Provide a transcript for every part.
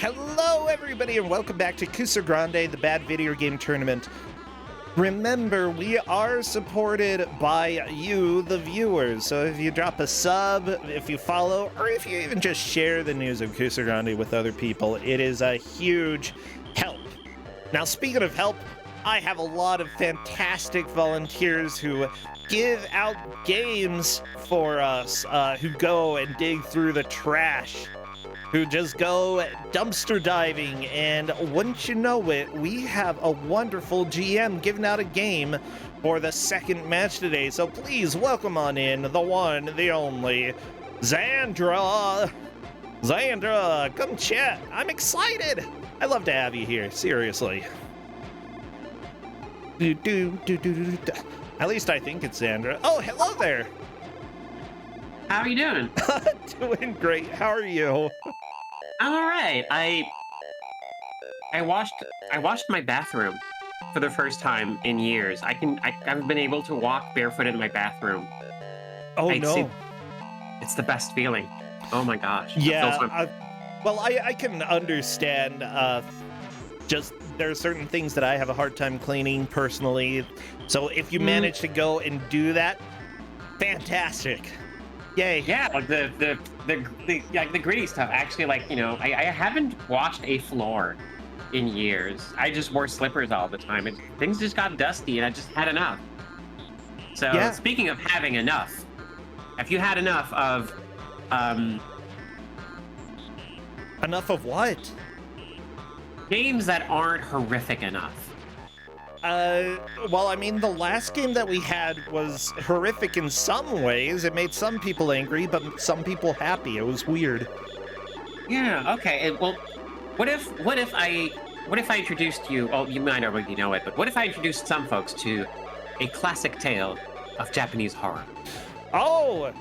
Hello, everybody, and welcome back to Kuso6rande, the Bad Video Game Tournament. Remember, we are supported by you, the viewers, so if you drop a sub, if you follow, or if you even just share the news of Kuso6rande with other people, it is a huge help. Now, speaking of help, I have a lot of fantastic volunteers who give out games for us, who go and dig through the trash, who just go dumpster diving, and wouldn't you know it, we have a wonderful GM giving out a game for the second match today. So please welcome on in the one, the only, Xandra. Xandra, come chat. I'm excited. I love to have you here, seriously. At least I think it's Xandra. Oh, hello there. How are you doing? Doing great. How are you? I'm all right. I washed my bathroom for the first time in years. I've been able to walk barefoot in my bathroom. Oh no. It's the best feeling. Oh my gosh. Yeah. Well, I can understand. Just there are certain things that I have a hard time cleaning personally. So if you manage to go and do that, fantastic. Yay. Yeah, like the gritty stuff. Actually, like, you know, I haven't washed a floor in years. I just wore slippers all the time, and things just got dusty, and I just had enough. So yeah. Speaking of having enough, have you had enough of enough of what? Games that aren't horrific enough. Well, I mean, the last game that we had was horrific in some ways. It made some people angry, but some people happy. It was weird. Yeah, okay. Well, what if I introduced you, oh, you might already know it, but what if I introduced some folks to a classic tale of Japanese horror? Oh,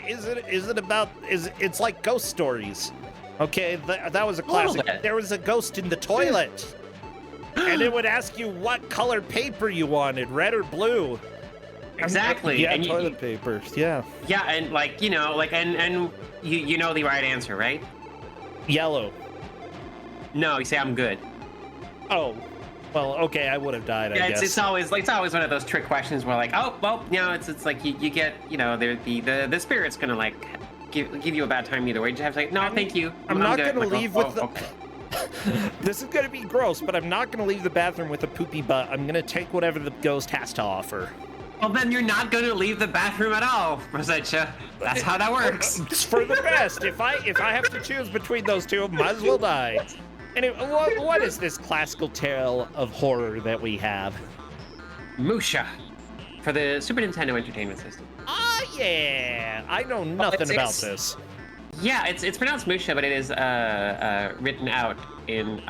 it's like ghost stories. Okay, that was a classic. There was a ghost in the toilet. And it would ask you what color paper you wanted, red or blue. Exactly. Yeah, and toilet paper. Yeah. Yeah, and like, you know, like, and you know the right answer, right? Yellow. No, you say I'm good. Oh, well, okay, I would have died. Yeah, I guess. It's always one of those trick questions where like, oh, well, you know, it's like you get, you know, the spirit's gonna like give you a bad time either way. You just have to say, no, thank you. I'm not gonna like, leave with the. Okay. This is gonna be gross, but I'm not gonna leave the bathroom with a poopy butt. I'm gonna take whatever the ghost has to offer. Well, then you're not gonna leave the bathroom at all, Rosetia. That's how that works. It's for the best. If I have to choose between those two, might as well die. Anyway, what is this classical tale of horror that we have? Musya, for the Super Nintendo Entertainment System. Ah, yeah. I know nothing about this. Yeah, it's pronounced Musya, but it is written out in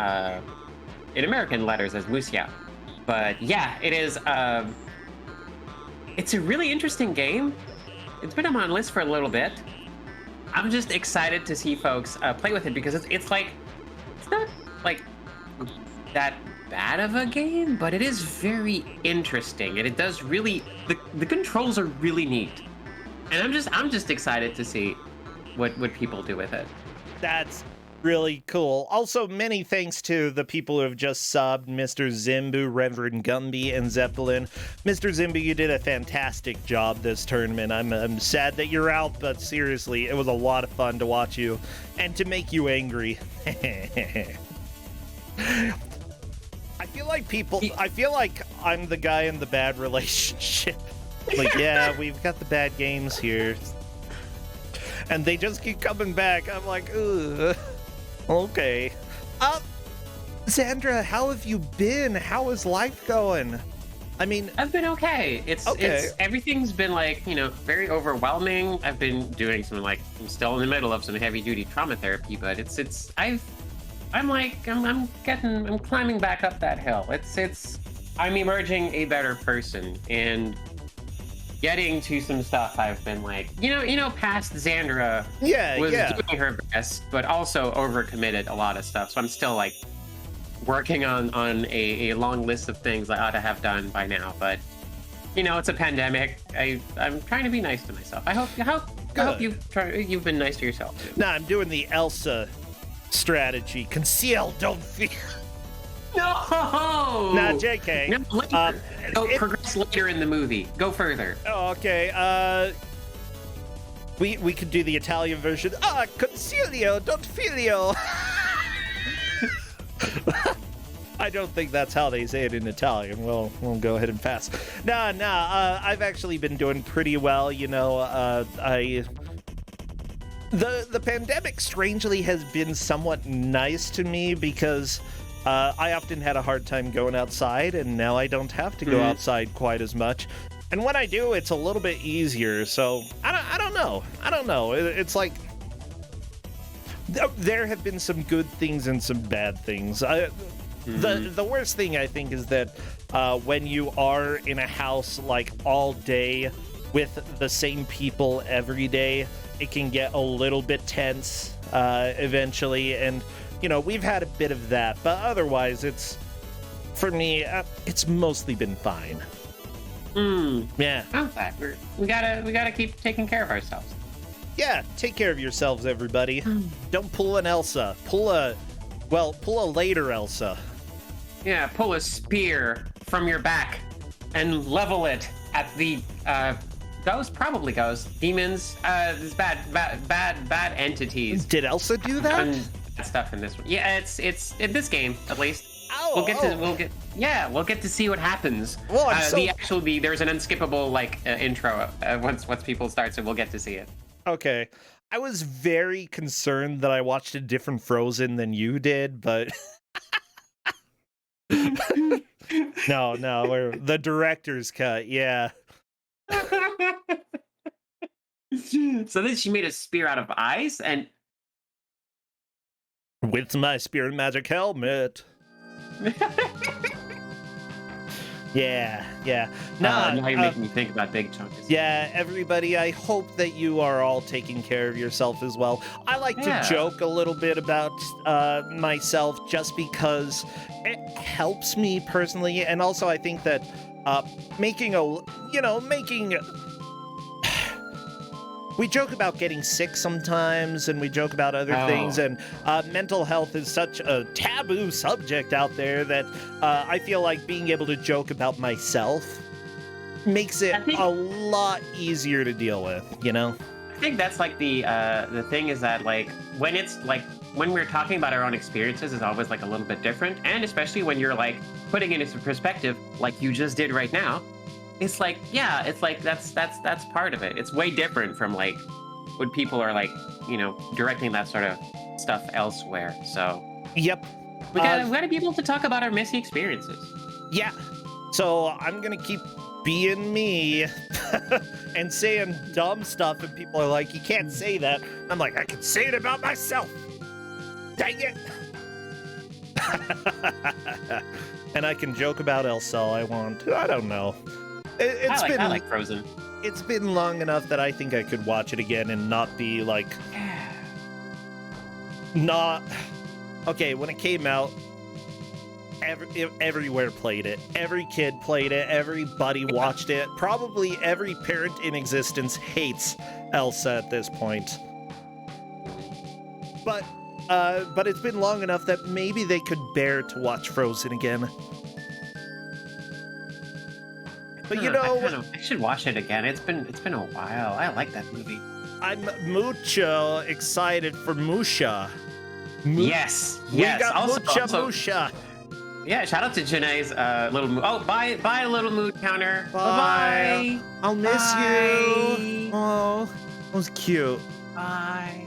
American letters as Musya. But yeah, it is. It's a really interesting game. It's been on my list for a little bit. I'm just excited to see folks play with it because it's like it's not like that bad of a game, but it is very interesting and it does really the controls are really neat, and I'm just excited to see what people do with it. That's really cool. Also, many thanks to the people who have just subbed, Mr. Zimbu, Reverend Gumby, and Zeppelin. Mr. Zimbu, you did a fantastic job this tournament. I'm sad that you're out, but seriously, it was a lot of fun to watch you and to make you angry. I feel like I'm the guy in the bad relationship. Like, yeah, we've got the bad games here. And they just keep coming back. I'm like, ugh. Okay. Xandra, how have you been? How is life going? I mean, I've been okay. It's everything's been like, you know, very overwhelming. I've been doing some I'm still in the middle of some heavy duty trauma therapy, but I'm climbing back up that hill. I'm emerging a better person and getting to some stuff. I've been like, you know, past Xandra was doing her best, but also overcommitted a lot of stuff. So I'm still like working on a long list of things I ought to have done by now. But you know, it's a pandemic. I'm trying to be nice to myself. I hope you've been nice to yourself too. No, I'm doing the Elsa strategy. Conceal, don't fear. No! Nah, JK. No, later. Progress later in the movie. Go further. Oh, okay. We could do the Italian version. Concealio, don't filio. I don't think that's how they say it in Italian. We'll go ahead and pass. Nah. I've actually been doing pretty well. You know, the pandemic strangely has been somewhat nice to me because I often had a hard time going outside, and now I don't have to go outside quite as much. And when I do, it's a little bit easier. So I don't know. It's like there have been some good things and some bad things. The worst thing I think is that when you are in a house like all day with the same people every day, it can get a little bit tense eventually. And you know, we've had a bit of that, but otherwise, for me, it's mostly been fine. Yeah. Okay. We gotta keep taking care of ourselves. Yeah, take care of yourselves, everybody. Don't pull an Elsa. Pull a later Elsa. Yeah, pull a spear from your back and level it at the demons, these bad entities. Did Elsa do that? And stuff in this one. Yeah, it's in this game at least. We'll get to see what happens. Well, there's an unskippable intro once people start, so we'll get to see it. Okay. I was very concerned that I watched a different Frozen than you did, but no, we're the director's cut. Yeah. So then she made a spear out of ice and with my spirit magic helmet. Yeah. Now you're making me think about Big Chunkus. Yeah, everybody, I hope that you are all taking care of yourself as well. I like to joke a little bit about myself just because it helps me personally, and also I think that we joke about getting sick sometimes, and we joke about other things, and mental health is such a taboo subject out there that I feel like being able to joke about myself makes it a lot easier to deal with, you know? I think that's like the thing is that when we're talking about our own experiences is always like a little bit different, and especially when you're like putting it into perspective like you just did right now. It's like, that's part of it. It's way different from like when people are like, you know, directing that sort of stuff elsewhere. So yep, we gotta be able to talk about our messy experiences. Yeah. So I'm gonna keep being me and saying dumb stuff, and people are like, you can't say that. I'm like, I can say it about myself. Dang it. And I can joke about Elsa all I want. I don't know. I like Frozen. It's been long enough that I think I could watch it again and not be like, okay, when it came out, everywhere played it. Every kid played it. Everybody watched it. Probably every parent in existence hates Elsa at this point. But it's been long enough that maybe they could bear to watch Frozen again. But you know, I should watch it again. It's been a while. I like that movie. I'm mucho excited for Musya. Yes. We got Musya. Yeah, shout out to Janae's little mood. Oh, bye, little mood counter. Bye. Bye. I'll miss you. Oh, that was cute. Bye.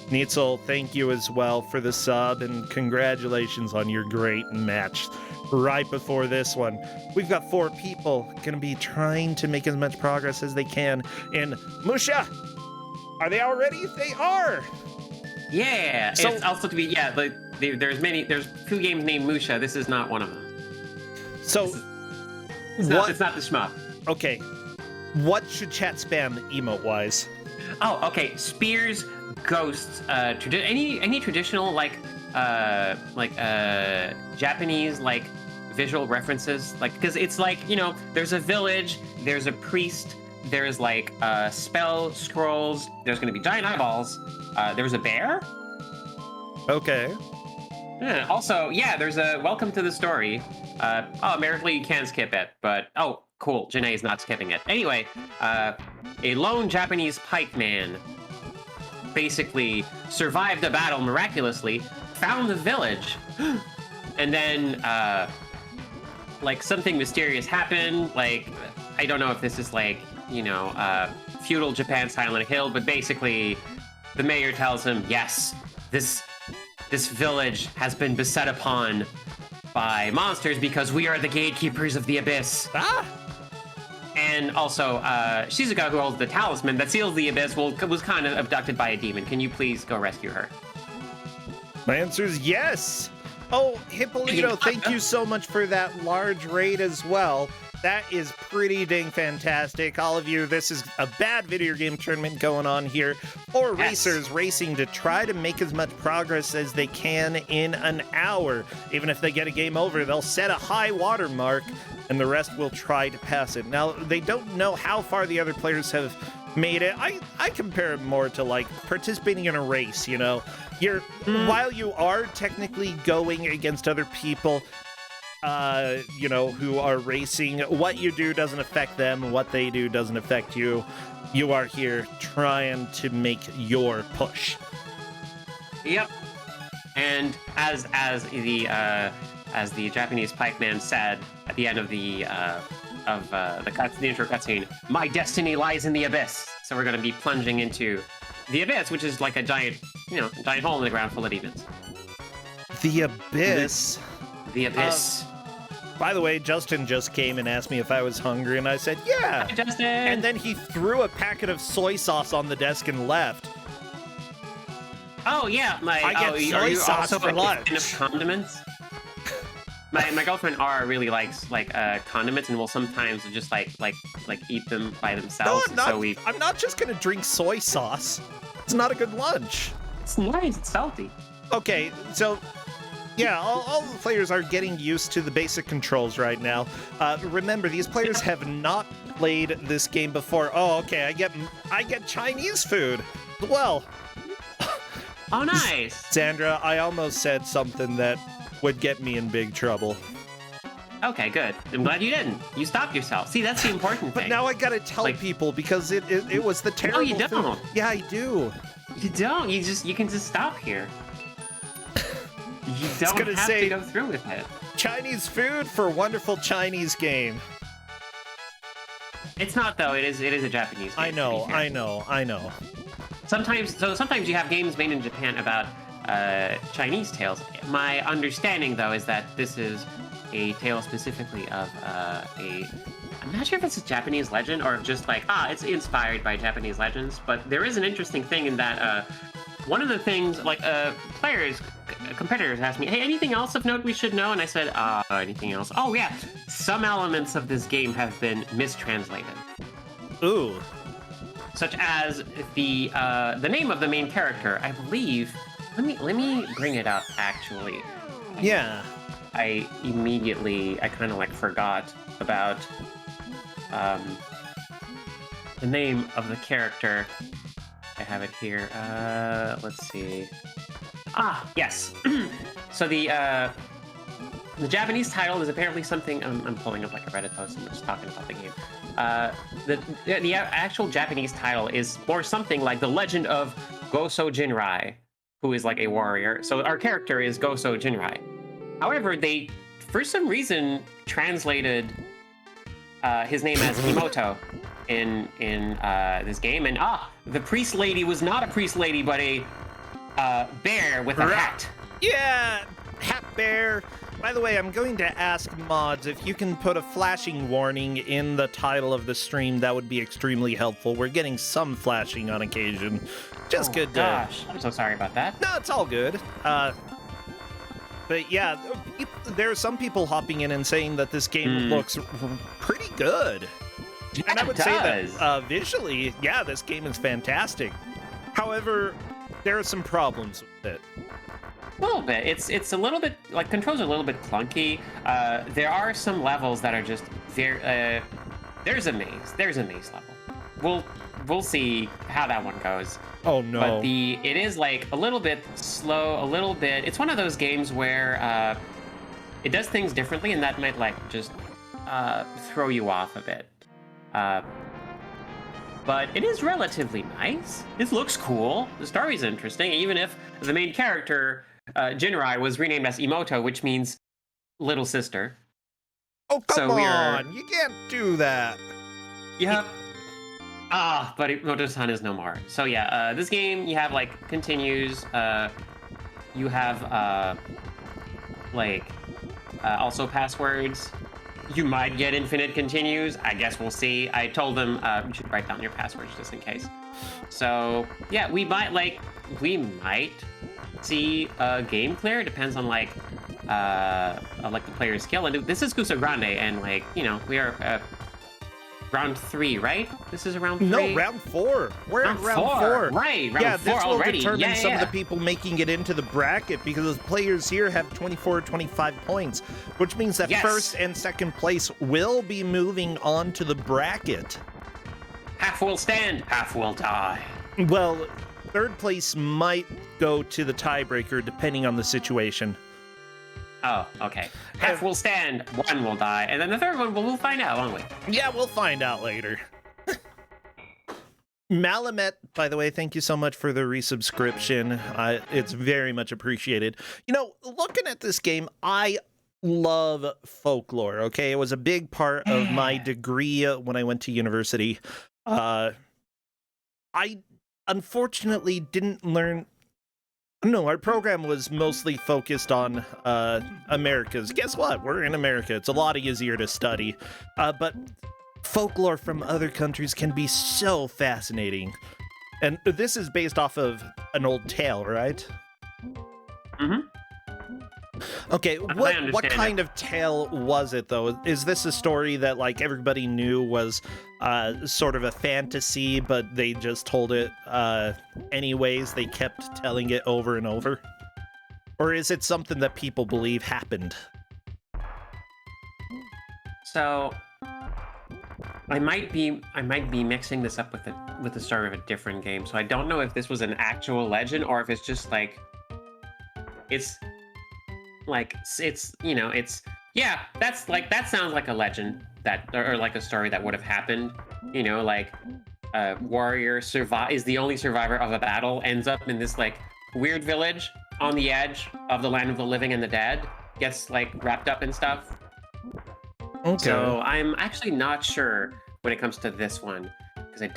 Neitzel, thank you as well for the sub, and congratulations on your great match right before this one. We've got 4 people gonna be trying to make as much progress as they can in Musya. Are they all ready? They are. Yeah. So, it's also to be there's 2 games named Musya. This is not one of them. So it's not the shmup. Okay. What should chat spam emote wise? Oh, okay. Spears, ghosts, any traditional Japanese visual references, because it's like, you know, there's a village, there's a priest, there's like spell scrolls. There's going to be giant eyeballs. There's a bear. Okay. Yeah, also, yeah, there's a welcome to the story. Oh, apparently you can skip it, but oh, cool. Janae's not skipping it. Anyway, a lone Japanese pikeman basically survived a battle miraculously, found the village, and then like something mysterious happened. Like, I don't know if this is like, you know, feudal Japan Silent Hill, but basically the mayor tells him, yes, this village has been beset upon by monsters because we are the gatekeepers of the abyss. Ah! And also, Shizuka, who holds the talisman that seals the abyss, was kind of abducted by a demon. Can you please go rescue her? My answer is yes. Oh, Hippolito, thank you so much for that large raid as well. That is pretty dang fantastic. All of you, this is a bad video game tournament going on here. Or racers racing to try to make as much progress as they can in an hour. Even if they get a game over, they'll set a high water mark, and the rest will try to pass it. Now, they don't know how far the other players have made it. I compare it more to, like, participating in a race, you know? While you are technically going against other people, you know, who are racing, what you do doesn't affect them, what they do doesn't affect you. You are here trying to make your push. Yep. And as the Japanese pikeman said at the end of the intro cutscene, my destiny lies in the abyss. So we're going to be plunging into the abyss, which is like a giant, you know, giant hole in the ground full of demons. The abyss. The abyss. By the way, Justin just came and asked me if I was hungry, and I said, yeah. Hi, Justin. And then he threw a packet of soy sauce on the desk and left. Oh, yeah. I get soy sauce for lunch. Of condiments? my girlfriend R really likes condiments, and will sometimes just like eat them by themselves. No, I'm not just gonna drink soy sauce. It's not a good lunch. It's nice. It's salty. Okay, so yeah, all the players are getting used to the basic controls right now. Remember, these players have not played this game before. Oh, okay, I get Chinese food. Well. Oh, nice. Sandra, I almost said something that would get me in big trouble. Okay, good. I'm glad you didn't. You stopped yourself. See, that's the important thing. But now I gotta tell people because it was the terrible. No, you don't. Thing. Yeah, I do. You don't. You can just stop here. You don't have to go through with it. Chinese food for wonderful Chinese game. It's not though. It is a Japanese game. I know. Sometimes you have games made in Japan about Chinese tales. My understanding though is that this is a tale specifically of I'm not sure if it's a Japanese legend or just like it's inspired by Japanese legends. But there is an interesting thing in that one of the things competitors asked me, hey, anything else of note we should know? And I said, anything else? Oh yeah, some elements of this game have been mistranslated. Ooh. Such as the name of the main character, I believe. Let me bring it up actually. Yeah. I kind of like forgot about the name of the character. I have it here. Let's see. Yes. So the Japanese title is apparently something. I'm pulling up like a Reddit post and just talking about the game. The actual Japanese title is more something like the Legend of Kuso6rande, who is like a warrior. So our character is Kuso6rande. However, they for some reason translated his name as Imoto in this game, and the priest lady was not a priest lady, but a bear with a hat. Yeah, hat bear. By the way, I'm going to ask mods if you can put a flashing warning in the title of the stream. That would be extremely helpful. We're getting some flashing on occasion. Just good. Gosh, I'm so sorry about that. No, it's all good. But yeah, there are some people hopping in and saying that this game looks pretty good. Yeah, and I would say that visually, yeah, this game is fantastic. However, there are some problems with it. A little bit. It's a little bit like controls are a little bit clunky. There are some levels that are just very. There's a maze. There's a maze level. we'll see how that one goes. Oh no. But it is like a little bit slow, a little bit. It's one of those games where it does things differently, and that might like just throw you off a bit. But it is relatively nice. It looks cool. The story's interesting, even if the main character, Jinrai, was renamed as Imoto, which means little sister. Oh, come on! You can't do that. Yeah. But Imoto-san is no more. So yeah, this game, you have like continues. You have also passwords. You might get infinite continues. I guess we'll see. I told them you should write down your passwords just in case. So yeah, we might see a game clear. It depends on like the player's skill. And this is Kuso6rande, and like, you know, we are round 3, right? This is round 3? No, round 4. We're at round 4. Right, round 4 this will already. determine some of the people making it into the bracket, because the players here have 24 25 points, which means that first and second place will be moving on to the bracket. Half will stand, half will die. Well, third place might go to the tiebreaker, depending on the situation. Oh, okay. Half will stand, one will die, and then the third one we'll find out, won't we? Yeah, we'll find out later. Malamet, by the way, thank you so much for the resubscription. It's very much appreciated. You know, looking at this game, I love folklore, okay? It was a big part of my degree when I went to university. I unfortunately didn't learn... No, our program was mostly focused on Americas. Guess what? We're in America. It's a lot easier to study. But folklore from other countries can be so fascinating. And this is based off of an old tale, right? Mm-hmm. Okay, what kind of tale was it, though? Is this a story that, like, everybody knew was sort of a fantasy, but they just told it anyways? They kept telling it over and over? Or is it something that people believe happened? So, I might be mixing this up with the story of a different game. So I don't know if this was an actual legend or if it's just like that sounds like a legend or like a story that would have happened. You know, like a warrior is the only survivor of a battle, ends up in this like weird village on the edge of the land of the living and the dead, gets like wrapped up in stuff. Okay. So I'm actually not sure when it comes to this one, because I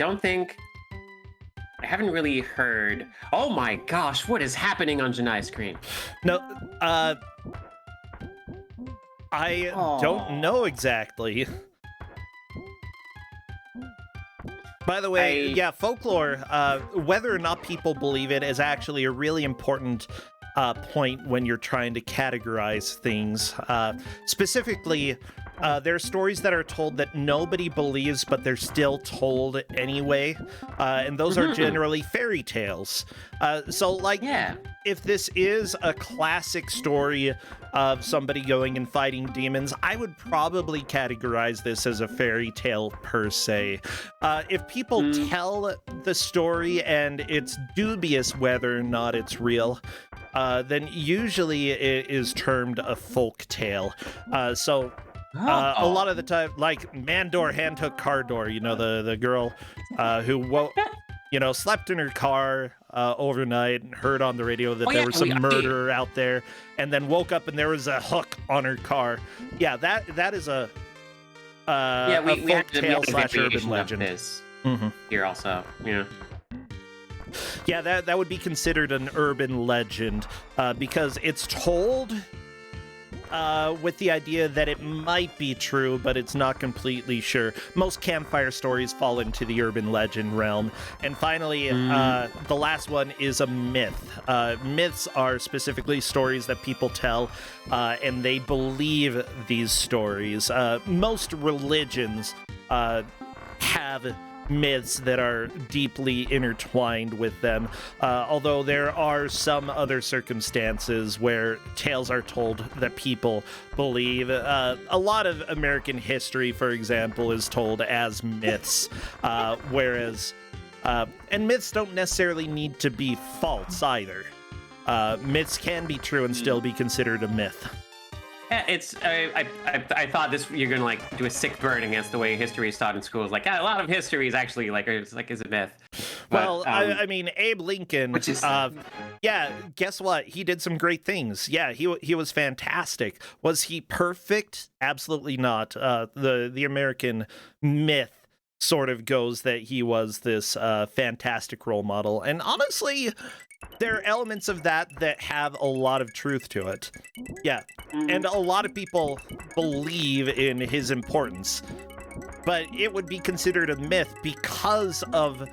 haven't really heard. Oh my gosh, what is happening on Janai's screen? No, I don't know exactly. By the way, yeah, folklore, whether or not people believe it, is actually a really important point when you're trying to categorize things. Specifically, there are stories that are told that nobody believes, but they're still told anyway, and those are generally fairy tales. So, like, if this is a classic story of somebody going and fighting demons, I would probably categorize this as a fairy tale per se. If people tell the story and it's dubious whether or not it's real, then usually it is termed a folk tale. A lot of the time, like Mandor Handtook Car Door, you know, the girl who slept in her car overnight and heard on the radio that there was some murderer out there, and then woke up and there was a hook on her car. Yeah, that is a folk tale / urban legend. Here also, Yeah, that would be considered an urban legend because it's told with the idea that it might be true, but it's not completely sure. Most campfire stories fall into the urban legend realm. And finally, the last one is a myth. Myths are specifically stories that people tell, and they believe these stories. Most religions have myths that are deeply intertwined with them. Although there are some other circumstances where tales are told that people believe. A lot of American history, for example, is told as myths, whereas and myths don't necessarily need to be false either. Myths can be true and still be considered a myth. Yeah, it's. I thought this you're gonna like do a sick burn against the way history is taught in schools. Like a lot of history is actually is a myth. Well, I mean, Abe Lincoln. Which is yeah. Guess what? He did some great things. Yeah, he was fantastic. Was he perfect? Absolutely not. The American myth sort of goes that he was this fantastic role model, and honestly, there are elements of that have a lot of truth to it. Yeah, and a lot of people believe in his importance, but it would be considered a myth because of,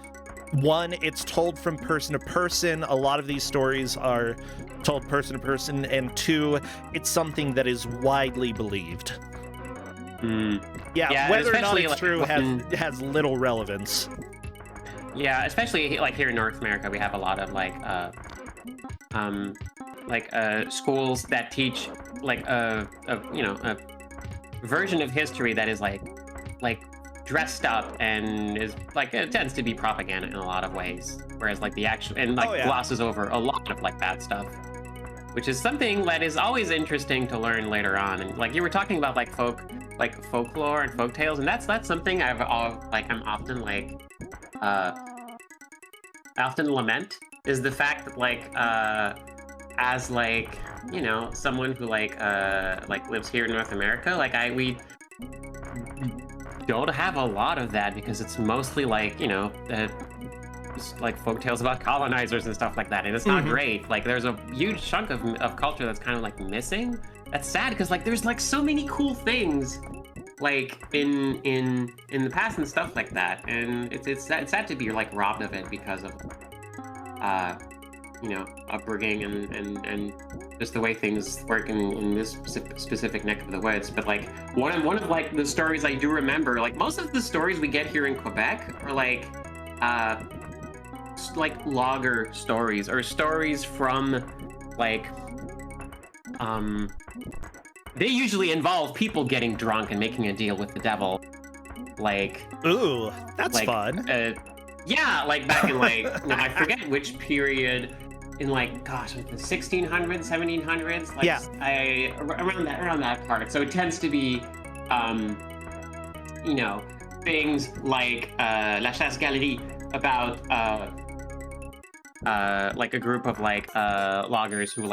one, it's told from person to person. A lot of these stories are told person to person, and two, it's something that is widely believed. Yeah, whether or not it's true has little relevance. Yeah, especially like here in North America, we have a lot of schools that teach like a version of history that is like dressed up and is like it tends to be propaganda in a lot of ways, whereas like the actual and glosses over a lot of like bad stuff, which is something that is always interesting to learn later on. And like you were talking about like folklore and folk tales, and that's something I'm often often lament is the fact that as someone who lives here in North America, we don't have a lot of that because it's mostly folk tales about colonizers and stuff like that, and it's not great. Like there's a huge chunk of culture that's kind of like missing. That's sad because there's so many cool things in the past and stuff like that, and it's sad to be robbed of it because of upbringing and just the way things work in this specific neck of the woods. But one of the stories I do remember, most of the stories we get here in Quebec are logger stories or stories from they usually involve people getting drunk and making a deal with the devil. Ooh, that's fun. Yeah, back in I forget which period in the 1600s, 1700s. Yeah. Around that part. So it tends to be things like La Chasse Galerie about a group of loggers who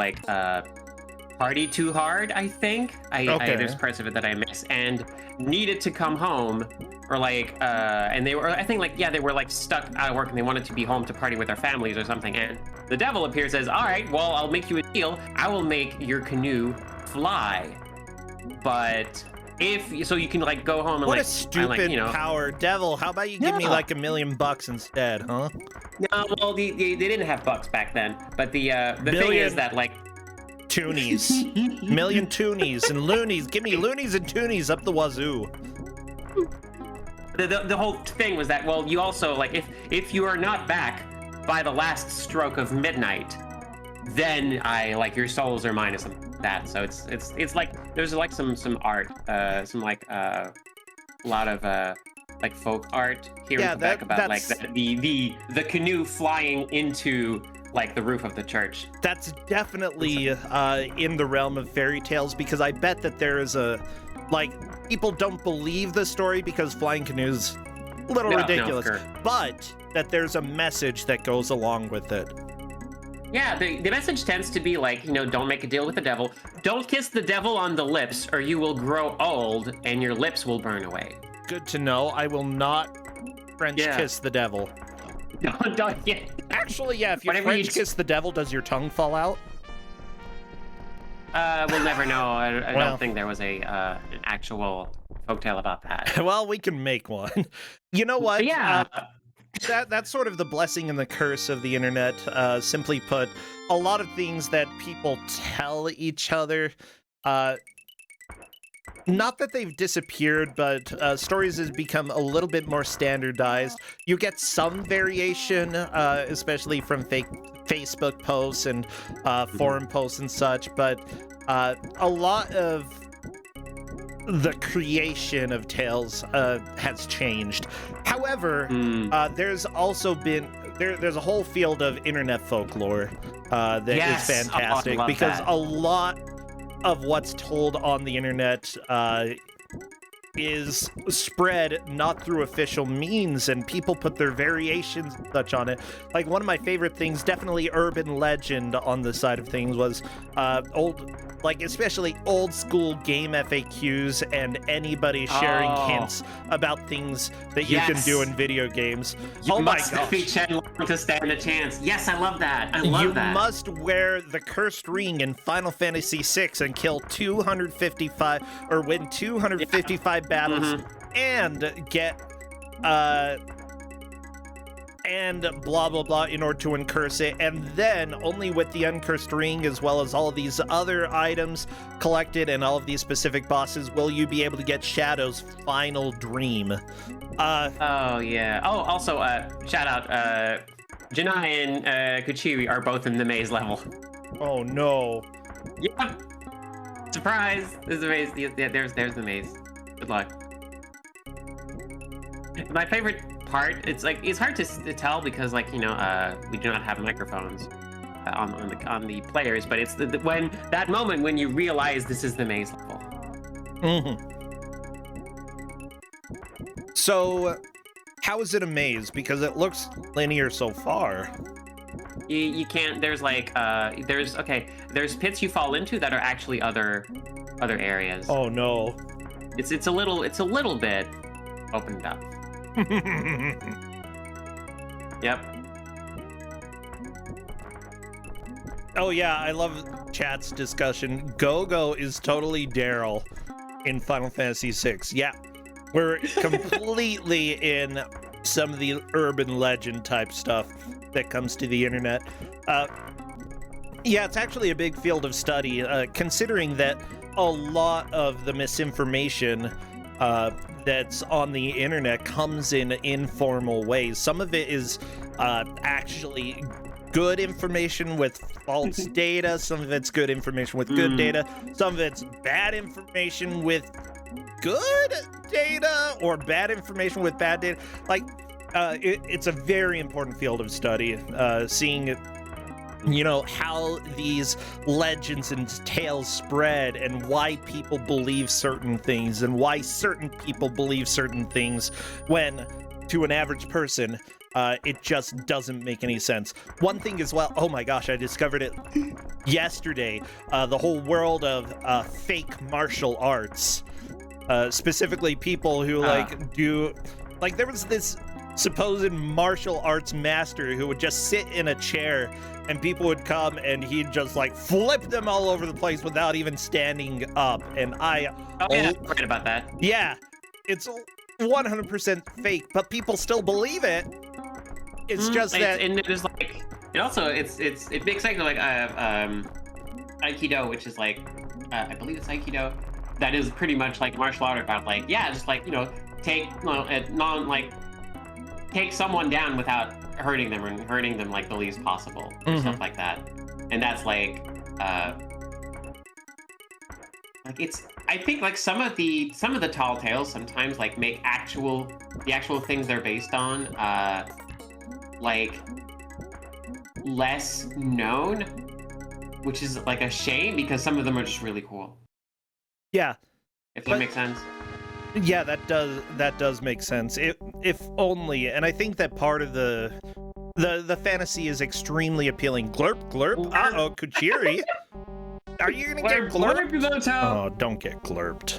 party too hard, I think. There's parts of it that I miss, and needed to come home, or and they were, I think they were stuck out of work and they wanted to be home to party with their families or something, and the devil appears, says, all right, well, I'll make you a deal. I will make your canoe fly, but so you can go home and what a stupid power. Devil, how about you give me $1 million instead, huh? No, well, they didn't have bucks back then, but the thing is that toonies. Million toonies and loonies. Give me loonies and toonies up the wazoo. The whole thing was that, well, you also, if you are not back by the last stroke of midnight, then your souls are mine or something like that. So it's there's some art, a lot of folk art here in Quebec about the canoe flying into the roof of the church. That's definitely in the realm of fairy tales, because I bet that there is a people don't believe the story because flying canoes a little ridiculous, but that there's a message that goes along with it. Yeah, the message tends to be don't make a deal with the devil, don't kiss the devil on the lips or you will grow old and your lips will burn away. Good to know. I will not French kiss the devil. Don't Actually, yeah, if you French kiss the devil, does your tongue fall out? We'll never know. I don't think there was an actual folktale about that. Well, we can make one. You know what? Yeah. That's sort of the blessing and the curse of the internet. Simply put, a lot of things that people tell each other not that they've disappeared, but stories has become a little bit more standardized. You get some variation, especially from fake Facebook posts and forum posts and such, but a lot of the creation of tales has changed. However, there's also been there's a whole field of internet folklore that is fantastic, because a lot of what's told on the internet is spread not through official means, and people put their variations and such on it. Like, one of my favorite things, definitely urban legend on the side of things, was especially old school game FAQs and anybody sharing hints about things that you can do in video games. You must defeat Shenlong to stand a chance. Yes, I love that. I love that. You must wear the cursed ring in Final Fantasy VI and kill 255 or win 255 battles and get and blah blah blah in order to uncurse it, and then only with the uncursed ring, as well as all of these other items collected and all of these specific bosses, will you be able to get Shadow's final dream. Also, shout out, Janai and Kuchiri are both in the maze level. Oh no. Yeah. Surprise! There's the maze. Yeah, there's the maze. Good luck. My favorite part, it's hard to tell because, like, you know, we do not have microphones on the players, but it's when that moment when you realize this is the maze level. So how is it a maze? Because it looks linear so far. You can't. There's like there's pits you fall into that are actually other areas. Oh no. It's a little bit opened up. Yep. Oh yeah, I love chat's discussion. Go-Go is totally Daryl in Final Fantasy VI. Yeah, we're completely in some of the urban legend type stuff that comes to the internet. Yeah, it's actually a big field of study, considering that a lot of the misinformation that's on the internet comes in informal ways. Some of it is actually good information with false data. Some of it's good information with good data. Some of it's bad information with good data, or bad information with bad data. Like, it's a very important field of study, seeing, you know, how these legends and tales spread, and why people believe certain things, and why certain people believe certain things when, to an average person, it just doesn't make any sense. One thing as well, oh my gosh, I discovered it yesterday, the whole world of fake martial arts. Specifically people who there was this supposed martial arts master who would just sit in a chair, and people would come and he'd just like flip them all over the place without even standing up. And I right about that. Yeah, it's 100% fake, but people still believe it. It's just that, and there's like, it also it makes sense, like Aikido, which is like I believe it's Aikido, that is pretty much like martial art about, like, yeah, just like, you know, take someone down without hurting them, or hurting them like the least possible, or stuff like that. And that's like it's, I think, like some of the tall tales sometimes like make the actual things they're based on like less known, which is like a shame, because some of them are just really cool. Yeah, if that makes sense. Yeah, that does make sense. If only, and I think that part of the fantasy is extremely appealing. Glurp, glurp. Uh-oh, Kuchiri. Are you gonna get glurped? Oh, don't get glurped.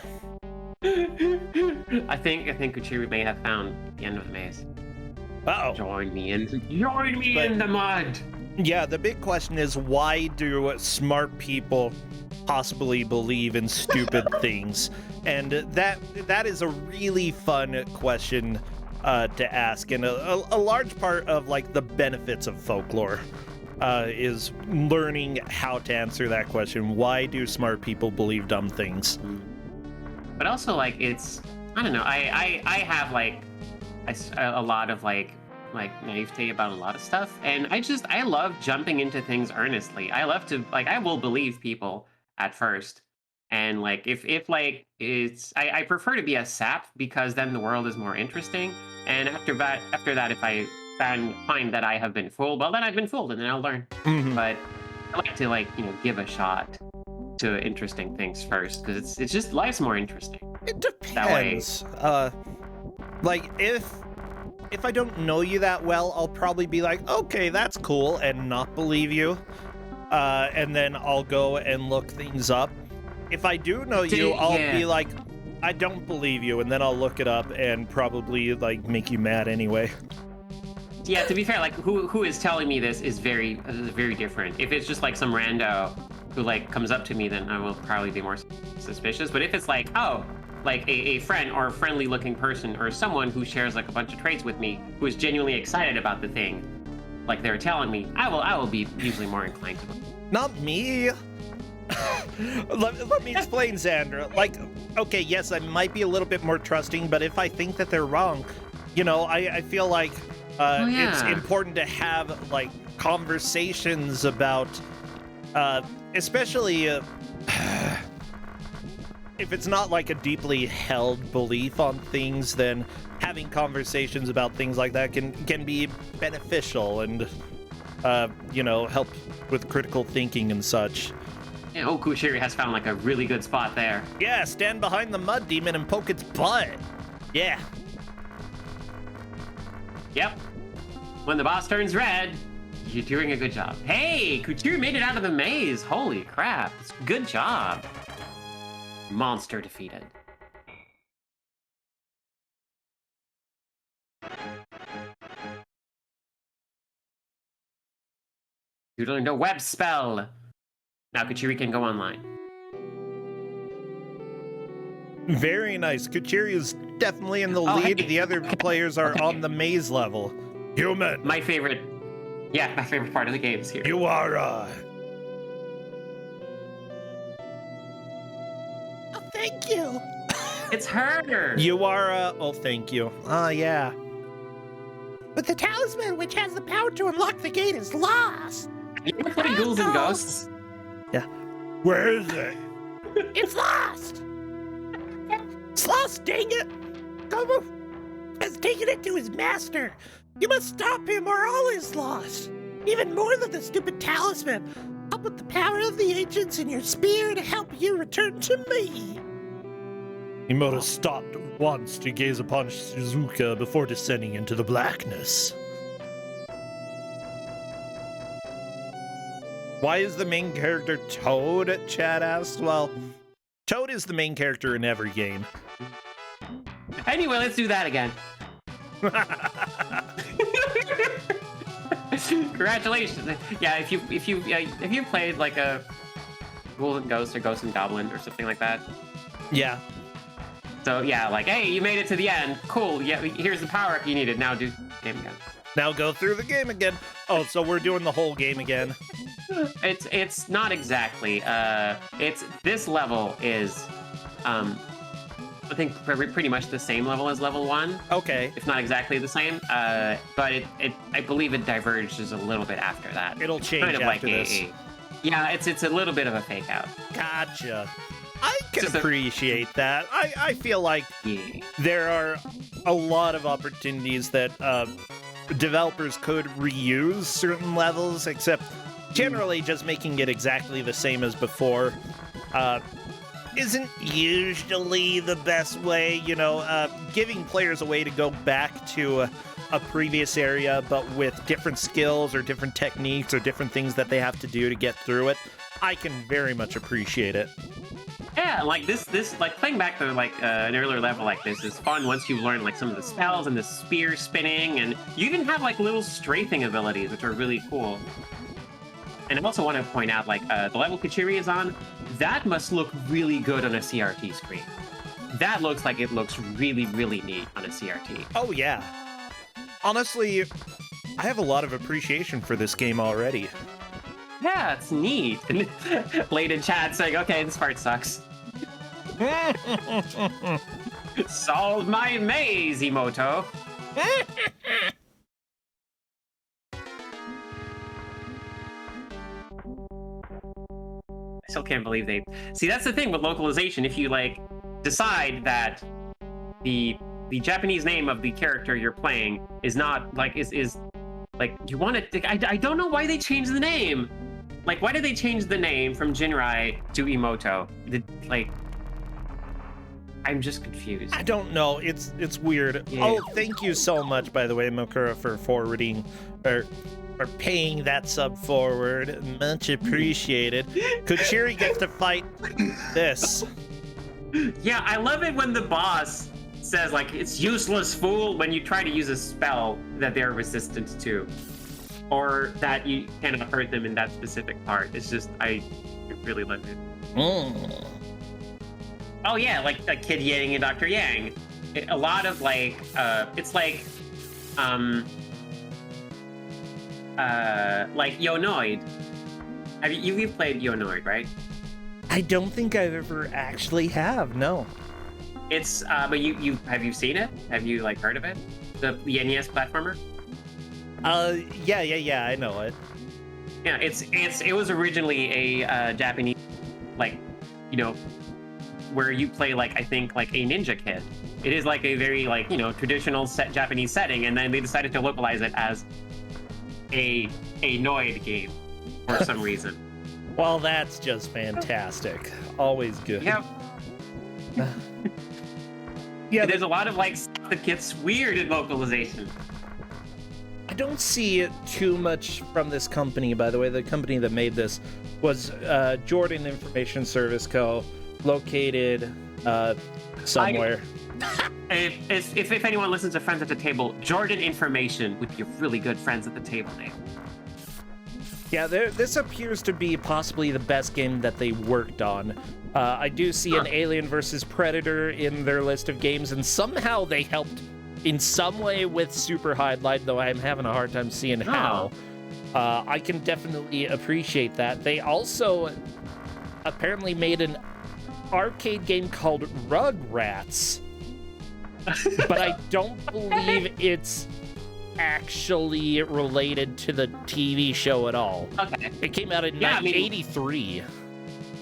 I think Kuchiri may have found the end of the maze. Uh-oh. Join me in the mud. Yeah, the big question is, why do smart people possibly believe in stupid things? And that is a really fun question to ask, and a large part of like the benefits of folklore is learning how to answer that question. Why do smart people believe dumb things? but also like it's, I don't know. I have like a lot of like naivete about a lot of stuff, and I love jumping into things earnestly. I love to like I will believe people at first, and like if like it's I prefer to be a sap because then the world is more interesting. And after that, if I find that I have been fooled, well then I've been fooled, and then I'll learn. But I like to like give a shot to interesting things first because it's just life's more interesting. It depends. Like if I don't know you that well, I'll probably be like, okay, that's cool, and not believe you. And then I'll go and look things up. If I do know you, I'll be like, I don't believe you, and then I'll look it up and probably like make you mad anyway. Yeah, to be fair, like who is telling me this is very different. If it's just like some rando who like comes up to me, then I will probably be more suspicious. But if it's like, oh, like a friend or a friendly looking person or someone who shares like a bunch of traits with me, who is genuinely excited about the thing, like they're telling me, I will be usually more inclined to believe. Not me. let me explain, Xandra. Like, okay, yes, I might be a little bit more trusting, but if I think that they're wrong, I feel like it's important to have like conversations about, especially if it's not like a deeply held belief on things, then having conversations about things like that can be beneficial and help with critical thinking and such. Yeah, Kuso6rande has found like a really good spot there. Yeah, stand behind the mud demon and poke its butt. Yeah. Yep. When the boss turns red, you're doing a good job. Hey, Kuso6rande made it out of the maze. Holy crap. Good job. Monster defeated. You learned a web spell. Now Kuso6rande can go online. Very nice. Kuso6rande is definitely in the lead. Hey. The other players are on the maze level. Human. My favorite part of the game is here. You are, Oh, thank you. It's her. You are, oh, thank you. Yeah. But the talisman, which has the power to unlock the gate, is lost. You ever play Ghouls and Ghosts? Yeah. Where is it? It's lost. It's lost, dang it. Gomu has taken it to his master. You must stop him or all is lost. Even more than the stupid talisman. Up with the power of the ancients in your spear to help you return to me. Imoto stopped once to gaze upon Shizuka before descending into the blackness. Why is the main character Toad? Chad asked. Well, Toad is the main character in every game. Anyway, let's do that again. Congratulations. Yeah, if you played like a Ghouls and Ghosts or Ghosts and Goblins or something like that. Yeah. So yeah, like, hey, you made it to the end. Cool. Yeah, here's the power up you needed. Now do game again. Now go through the game again. Oh, so we're doing the whole game again. It's not exactly. It's this level is, I think pretty much the same level as level 1. Okay. If not exactly the same. But it I believe it diverges a little bit after that. It'll change kind of after like this. Yeah, it's a little bit of a fake out. Gotcha. I can appreciate that. I feel like there are a lot of opportunities that developers could reuse certain levels, except generally just making it exactly the same as before isn't usually the best way. Giving players a way to go back to a previous area, but with different skills or different techniques or different things that they have to do to get through it, I can very much appreciate it. Yeah, like this like playing back to like an earlier level like this is fun once you learn like some of the spells and the spear spinning, and you even have like little strafing abilities, which are really cool. And I also want to point out, like, the level Kuso6rande is on, that must look really good on a CRT screen. That looks like it looks really, really neat on a CRT. Oh, yeah. Honestly, I have a lot of appreciation for this game already. Yeah, it's neat. And late in chat saying, okay, this part sucks. Solve my maze, Emoto. I still can't believe they... See, that's the thing with localization. If you, like, decide that the Japanese name of the character you're playing is not, like, is like, you want to... I don't know why they changed the name. Like, why did they change the name from Jinrai to Emoto? Like... I'm just confused. I don't know. It's weird. Yeah. Oh, thank you so much, by the way, Mokura, for forwarding or paying that sub forward. Much appreciated. Kuchiri gets to fight this. Yeah, I love it when the boss says, like, it's useless, fool, when you try to use a spell that they're resistant to. Or that you cannot hurt them in that specific part. It's just, I really love it. Oh yeah, like Kid Yang and Dr. Yang. A lot of like, it's like Yonoid. You've played Yonoid, right? I don't think I've ever actually have. No. It's but you have you seen it? Have you like heard of it? The NES platformer. Yeah. I know it. Yeah, it was originally a Japanese, like, you know, where you play, like, I think, like, a ninja kid. It is, like, a very, like, you know, traditional Japanese setting, and then they decided to localize it as a Noid game for some reason. Well, that's just fantastic. Always good. Yep. Yeah, there's a lot of, like, stuff that gets weird in localization. I don't see it too much from this company, by the way. The company that made this was Jordan Information Service Co., located somewhere. If anyone listens to Friends at the Table, Jordan Information would be a really good Friends at the Table name. Yeah, this appears to be possibly the best game that they worked on. I do see an Alien vs. Predator in their list of games, and somehow they helped in some way with Super Highlight, though I'm having a hard time seeing how. I can definitely appreciate that. They also apparently made an arcade game called Rugrats, but I don't believe it's actually related to the TV show at all. Okay. It came out in 1983.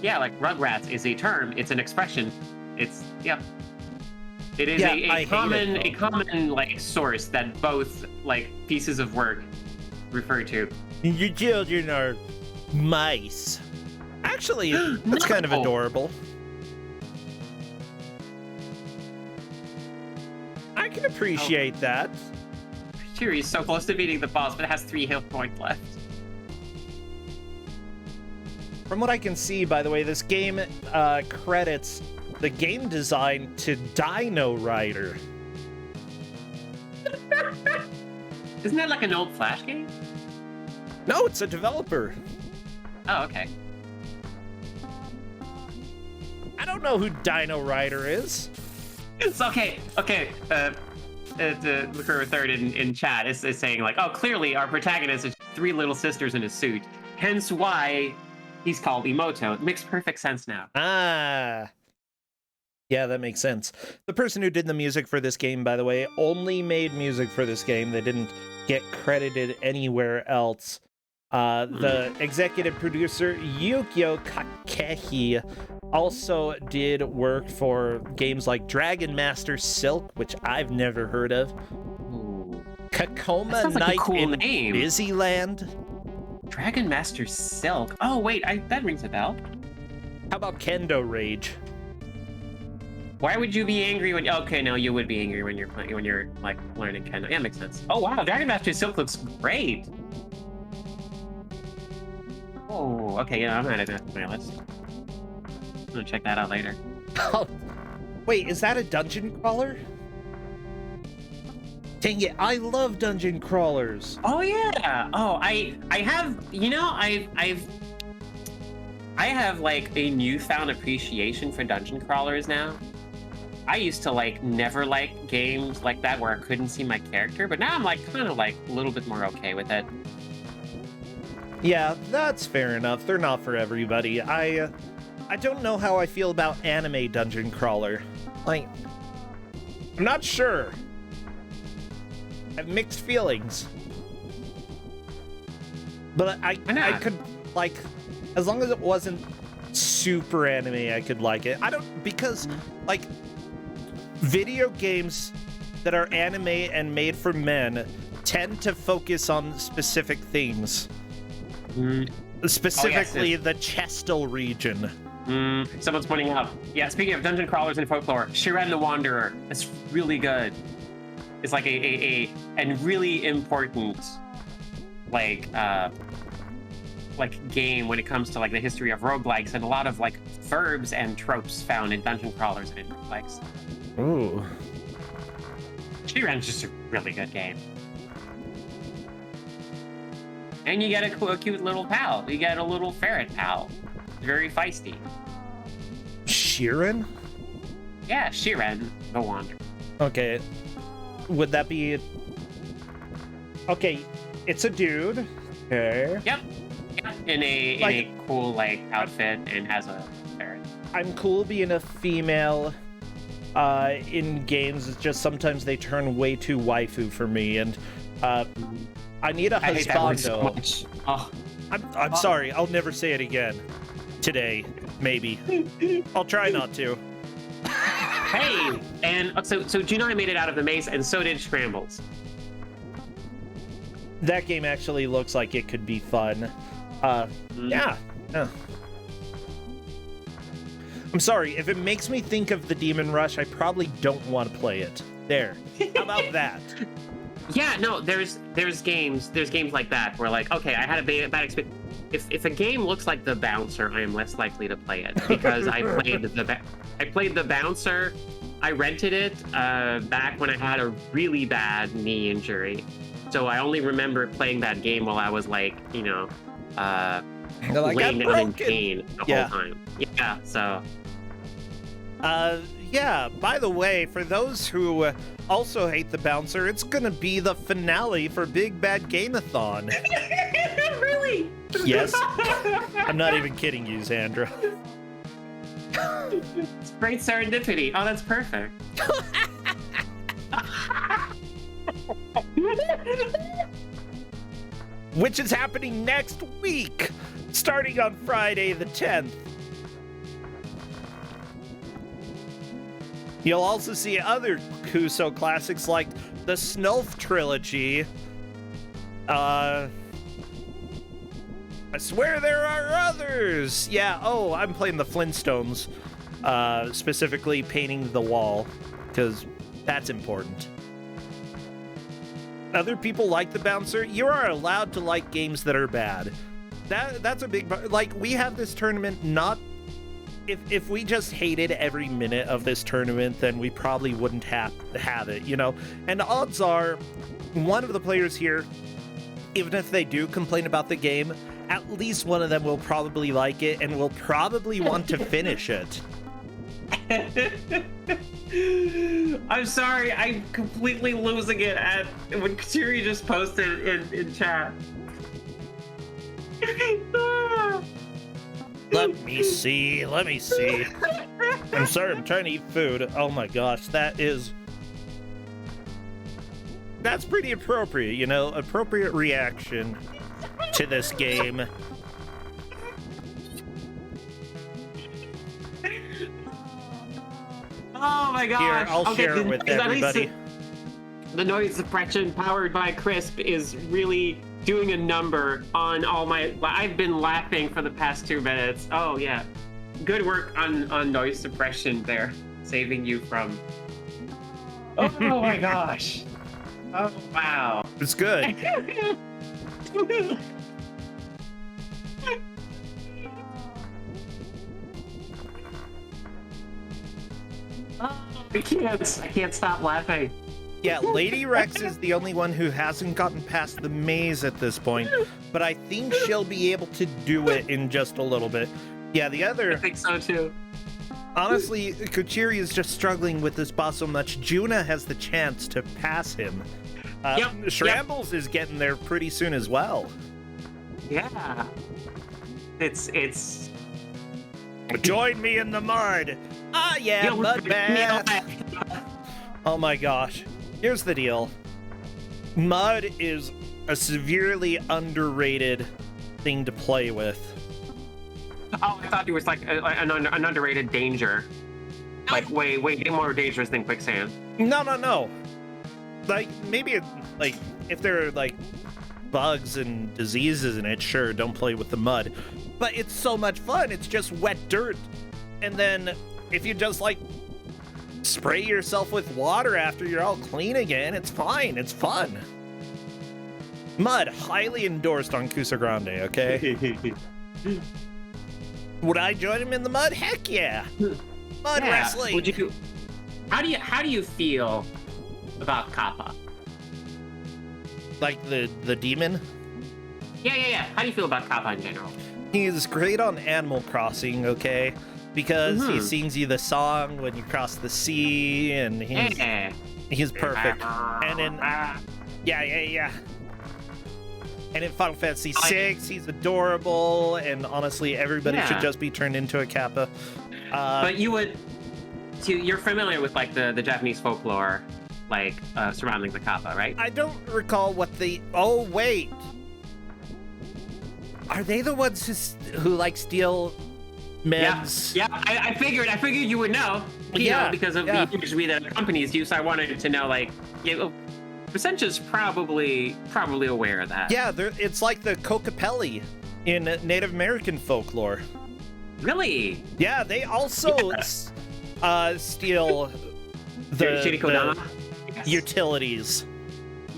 Yeah, like Rugrats is a term, it's an expression. It's It is a common like source that both like pieces of work refer to. Your children are mice. Actually, it's kind of adorable. I can appreciate that. Shiri's so close to beating the boss, but it has 3 health points left. From what I can see, by the way, this game credits the game design to Dino Rider. Isn't that like an old Flash game? No, it's a developer. Oh, okay. I don't know who Dino Rider is. It's okay. Musya6rande in chat is saying like, oh, clearly our protagonist is 3 little sisters in a suit, hence why he's called Emoto. It makes perfect sense now. Ah. Yeah, that makes sense. The person who did the music for this game, by the way, only made music for this game. They didn't get credited anywhere else. The executive producer, Yukio Kakehi, also did work for games like Dragon Master Silk, which I've never heard of. Kakoma Night in Busyland. Dragon Master Silk. Oh, wait, that rings a bell. How about Kendo Rage? Why would you be angry when... Okay, no, you would be angry when you're like learning Kendo. Yeah, makes sense. Oh, wow, Dragon Master Silk looks great. Oh, okay, yeah, I'm adding that to my list. I'm gonna check that out later. Oh, wait, is that a dungeon crawler? Dang it, I love dungeon crawlers. Oh yeah. Oh, I have, you know, I have like a newfound appreciation for dungeon crawlers now. I used to like never like games like that where I couldn't see my character, but now I'm like kind of like a little bit more okay with it. Yeah, that's fair enough. They're not for everybody. I don't know how I feel about anime dungeon crawler. Like, I'm not sure. I have mixed feelings. But I could, like, as long as it wasn't super anime, I could like it. Because, like, video games that are anime and made for men tend to focus on specific themes. Specifically, the Chestal region. Someone's pointing out. Yeah, speaking of dungeon crawlers and folklore, 6rande the Wanderer. That's really good. It's like a really important like game when it comes to like the history of roguelikes and a lot of like verbs and tropes found in dungeon crawlers and in roguelikes. Ooh. 6rande's just a really good game. And you get a cute little pal. You get a little ferret pal. Very feisty. 6rande? Yeah, 6rande the Wanderer. Okay. Would that be... Okay, it's a dude. Okay. Yep. In a cool like outfit and has a ferret. I'm cool being a female in games. It's just sometimes they turn way too waifu for me, and I need a husbando. So much. Oh. I'm sorry. I'll never say it again. Today, maybe. I'll try not to. Hey, and so Junai made it out of the maze, and so did Scrambles. That game actually looks like it could be fun. Yeah. I'm sorry, if it makes me think of the Demon Rush, I probably don't want to play it. There. How about that? Yeah, no, there's games like that where like, okay, I had a bad experience. If a game looks like The Bouncer, I am less likely to play it because I played The Bouncer. I rented it back when I had a really bad knee injury. So I only remember playing that game while I was like, you know, laying down in pain the whole time. Yeah, so. Yeah, by the way, for those who also hate The Bouncer, it's gonna be the finale for Big Bad Game-a-thon. Really? Yes. I'm not even kidding you, Sandra. It's great serendipity. Oh, that's perfect. Which is happening next week, starting on Friday the 10th. You'll also see other Kuso classics like the Snulf trilogy. I swear there are others. Yeah, oh, I'm playing the Flintstones, specifically painting the wall, because that's important. Other people like The Bouncer. You are allowed to like games that are bad. That's a big... Like, we have this tournament not... If we just hated every minute of this tournament, then we probably wouldn't have it, you know? And odds are, one of the players here, even if they do complain about the game, at least one of them will probably like it and will probably want to finish it. I'm sorry, I'm completely losing it at when Kiri just posted in chat. Let me see. I'm sorry, I'm trying to eat food. Oh my gosh, that's pretty appropriate, you know? Appropriate reaction to this game. Oh my gosh. Here, I'll share it with everybody. The noise suppression powered by Crisp is really doing a number on all my... I've been laughing for the past 2 minutes. Oh, yeah. Good work on noise suppression there. Saving you from... Oh my gosh. Oh, wow. It's good. I can't stop laughing. Yeah, Lady Rex is the only one who hasn't gotten past the maze at this point, but I think she'll be able to do it in just a little bit. Yeah, the other... I think so, too. Honestly, Kochiri is just struggling with this boss so much. Juna has the chance to pass him. Shrambles is getting there pretty soon as well. Yeah. It's Join me in the mud. Ah, yeah, mud bath. Oh my gosh. Here's the deal. Mud is a severely underrated thing to play with. Oh, I thought it was like an underrated danger. Like way more dangerous than quicksand. No. Like maybe like if there are like bugs and diseases in it, sure, don't play with the mud. But it's so much fun. It's just wet dirt. And then if you just like spray yourself with water after you're all clean again, it's fine. It's fun. Mud, highly endorsed on Kuso6rande, okay? Would I join him in the mud? Heck yeah. Mud wrestling. Would you? How do you feel about Kappa? Like the demon? Yeah. How do you feel about Kappa in general? He's great on Animal Crossing, okay? Because he sings you the song when you cross the sea, and he's perfect. And in yeah. And in Final Fantasy VI, he's adorable, and honestly, everybody should just be turned into a Kappa. But you're familiar with like the Japanese folklore, like surrounding the Kappa, right? I don't recall what the. Oh wait, are they the ones who like steal men's? Yeah. I figured you would know. You know, because of the imagery that accompanies you. So I wanted to know, like, Percenta's probably aware of that. Yeah, it's like the Kokopelli in Native American folklore. Really? Yeah, they also steal the utilities.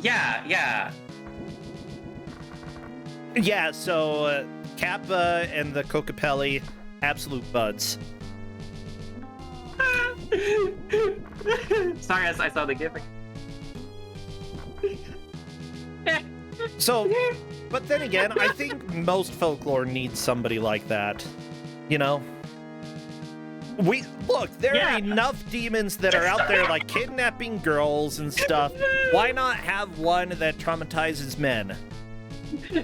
Yeah. Yeah, so Kappa and the Kokopelli, absolute buds. Sorry, I saw the gimmick. So, but then again, I think most folklore needs somebody like that. You know? There are enough demons that are out there like kidnapping girls and stuff. Why not have one that traumatizes men?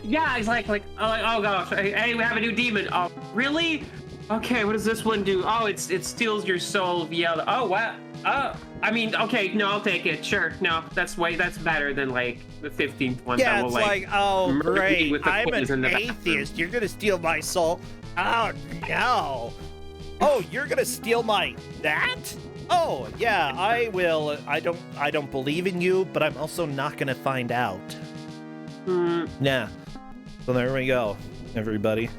Yeah, it's like oh gosh, hey, we have a new demon. Oh, really? Okay, what does this one do? Oh, it steals your soul via. Oh, what? I mean, okay, no, I'll take it. Sure, no, that's better than like the 15th one. Yeah, that will, it's like, oh great, I'm an atheist. Bathroom. You're gonna steal my soul. Oh no. Oh, you're gonna steal that? Oh yeah, I will. I don't believe in you, but I'm also not gonna find out. Yeah. So there we go, everybody.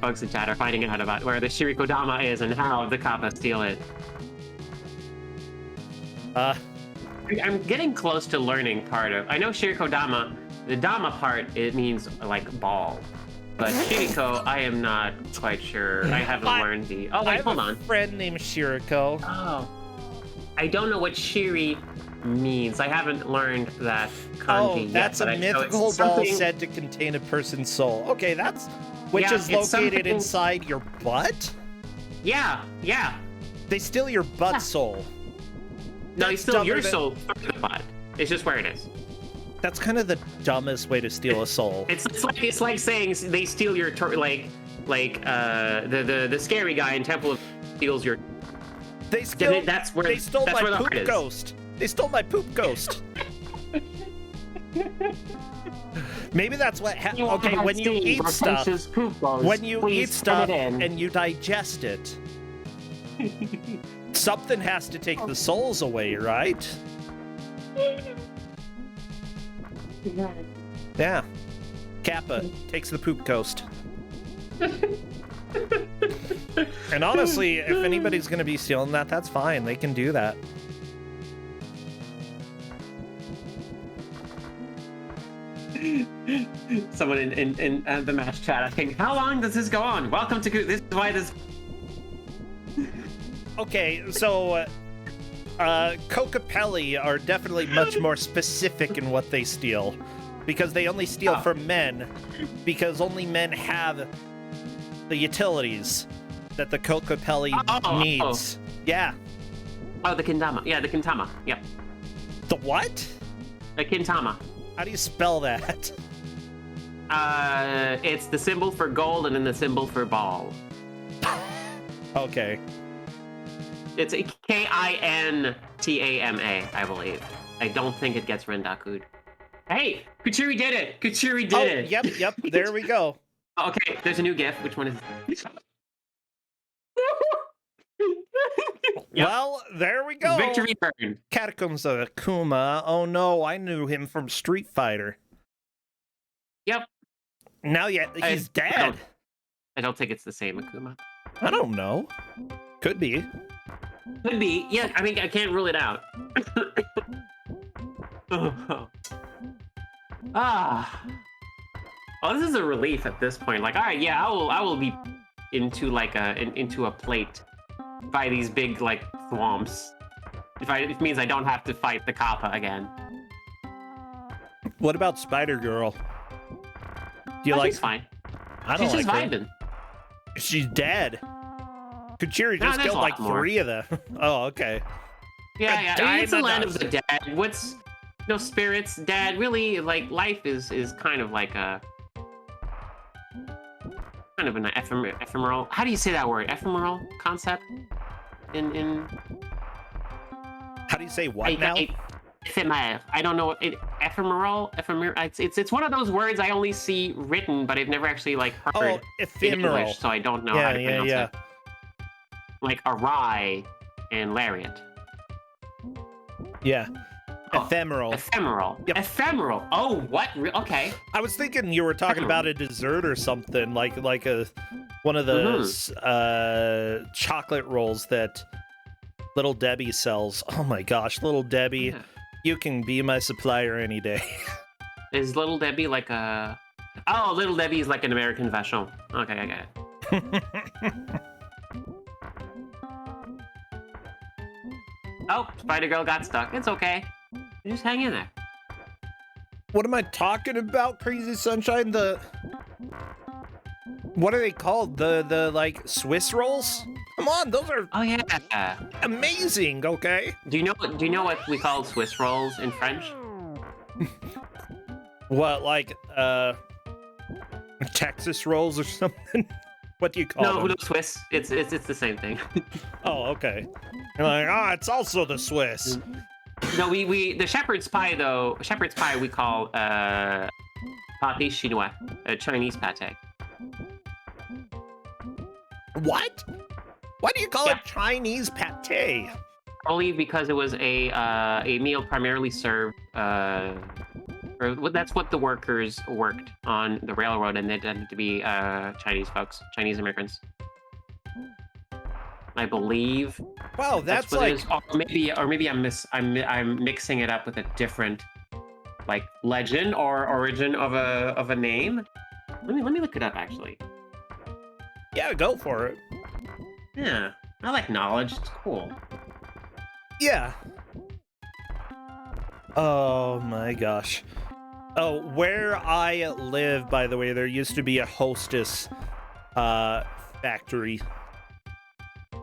Folks in chat are finding out about where the Shirikodama is and how the Kappa steal it. I'm getting close to learning part of. I know Shirikodama, the Dama part, it means like ball. But Shiriko, I am not quite sure. I haven't learned the. Oh wait, hold on. I have a friend named Shiriko. Oh. I don't know what Shiri means. I haven't learned that kanji yet. That's a mythical ball said to contain a person's soul. Okay, which is located inside your butt? Yeah. They steal your butt soul. No, they steal your soul through the butt. It's just where it is. That's kind of the dumbest way to steal a soul. It's like saying they steal your the scary guy in Temple of steals your. They stole my poop ghost. They stole my poop ghost. Maybe that's what happens. Okay, when you eat stuff, and you digest it, something has to take the souls away, right? Yeah. Kappa takes the poop ghost. And honestly, if anybody's going to be stealing that, that's fine. They can do that. Someone in the match chat asking, how long does this go on? Welcome to this is why this. Okay, so Kokopelli are definitely much more specific in what they steal, because they only steal from men, because only men have the utilities that the Kokopelli needs. Yeah. Oh, the Kintama. Yeah, the Kintama. Yep. The what? The Kintama. How do you spell that? It's the symbol for gold and then the symbol for ball. Okay. It's a Kintama, I believe. I don't think it gets Rendaku'd. Hey, Kuchiri did it! Kuchiri did it! Yep, there we go. Okay, there's a new GIF. Which one is it? Yep. Well, there we go. Victory burn. Catacombs of Akuma. Oh no, I knew him from Street Fighter. Yep. Now he's dead. I don't think it's the same Akuma. I don't know. Could be. Could be. Yeah, I mean, I can't rule it out. Oh, this is a relief at this point. Like, all right, yeah, I will be into like into a plate by these big like thwomps. It means I don't have to fight the Kappa again. What about Spider Girl? Do you She's fine. I don't She's just like her. vibing. She's dead. Kuchiri just killed like 3 of them. Oh, okay. Yeah. It's the land of the dead. What's spirits, dead? Really, like life is kind of like a kind of an ephemeral. How do you say that word? Ephemeral concept. In. How do you say what now? Ephemeral. I don't know. Ephemeral. It's one of those words I only see written, but I've never actually like heard ephemeral. in English, so I don't know how to pronounce it. Like awry and lariat. Yeah. Ephemeral. Ephemeral. Yep. Ephemeral. Oh, what? Okay. I was thinking you were talking about a dessert or something, like one of those chocolate rolls that Little Debbie sells. Oh my gosh, Little Debbie, you can be my supplier any day. Is Little Debbie like a... Oh, Little Debbie is like an American vachon. Okay, I get it. Oh, Spider-Girl got stuck. It's okay. You just hang in there. What am I talking about, Crazy Sunshine? What are they called? The like Swiss rolls? Come on, those are amazing, okay? Do you know what we call Swiss rolls in French? What, like Texas rolls or something? What do you call them? No, Swiss. It's the same thing. Oh, okay. You're like, it's also the Swiss. No, the shepherd's pie though. Shepherd's pie we call pâté chinois, Chinese pâté. What? Why do you call it Chinese pâté? Only because it was a meal primarily served. That's what the workers worked on the railroad, and they tended to be Chinese folks, Chinese immigrants. I believe. Wow, that's what like. it is. Or maybe I'm mixing it up with a different, like legend or origin of a name. Let me look it up actually. Yeah, go for it. Yeah, I like knowledge. It's cool. Yeah. Oh my gosh. Oh, where I live, by the way, there used to be a Hostess factory.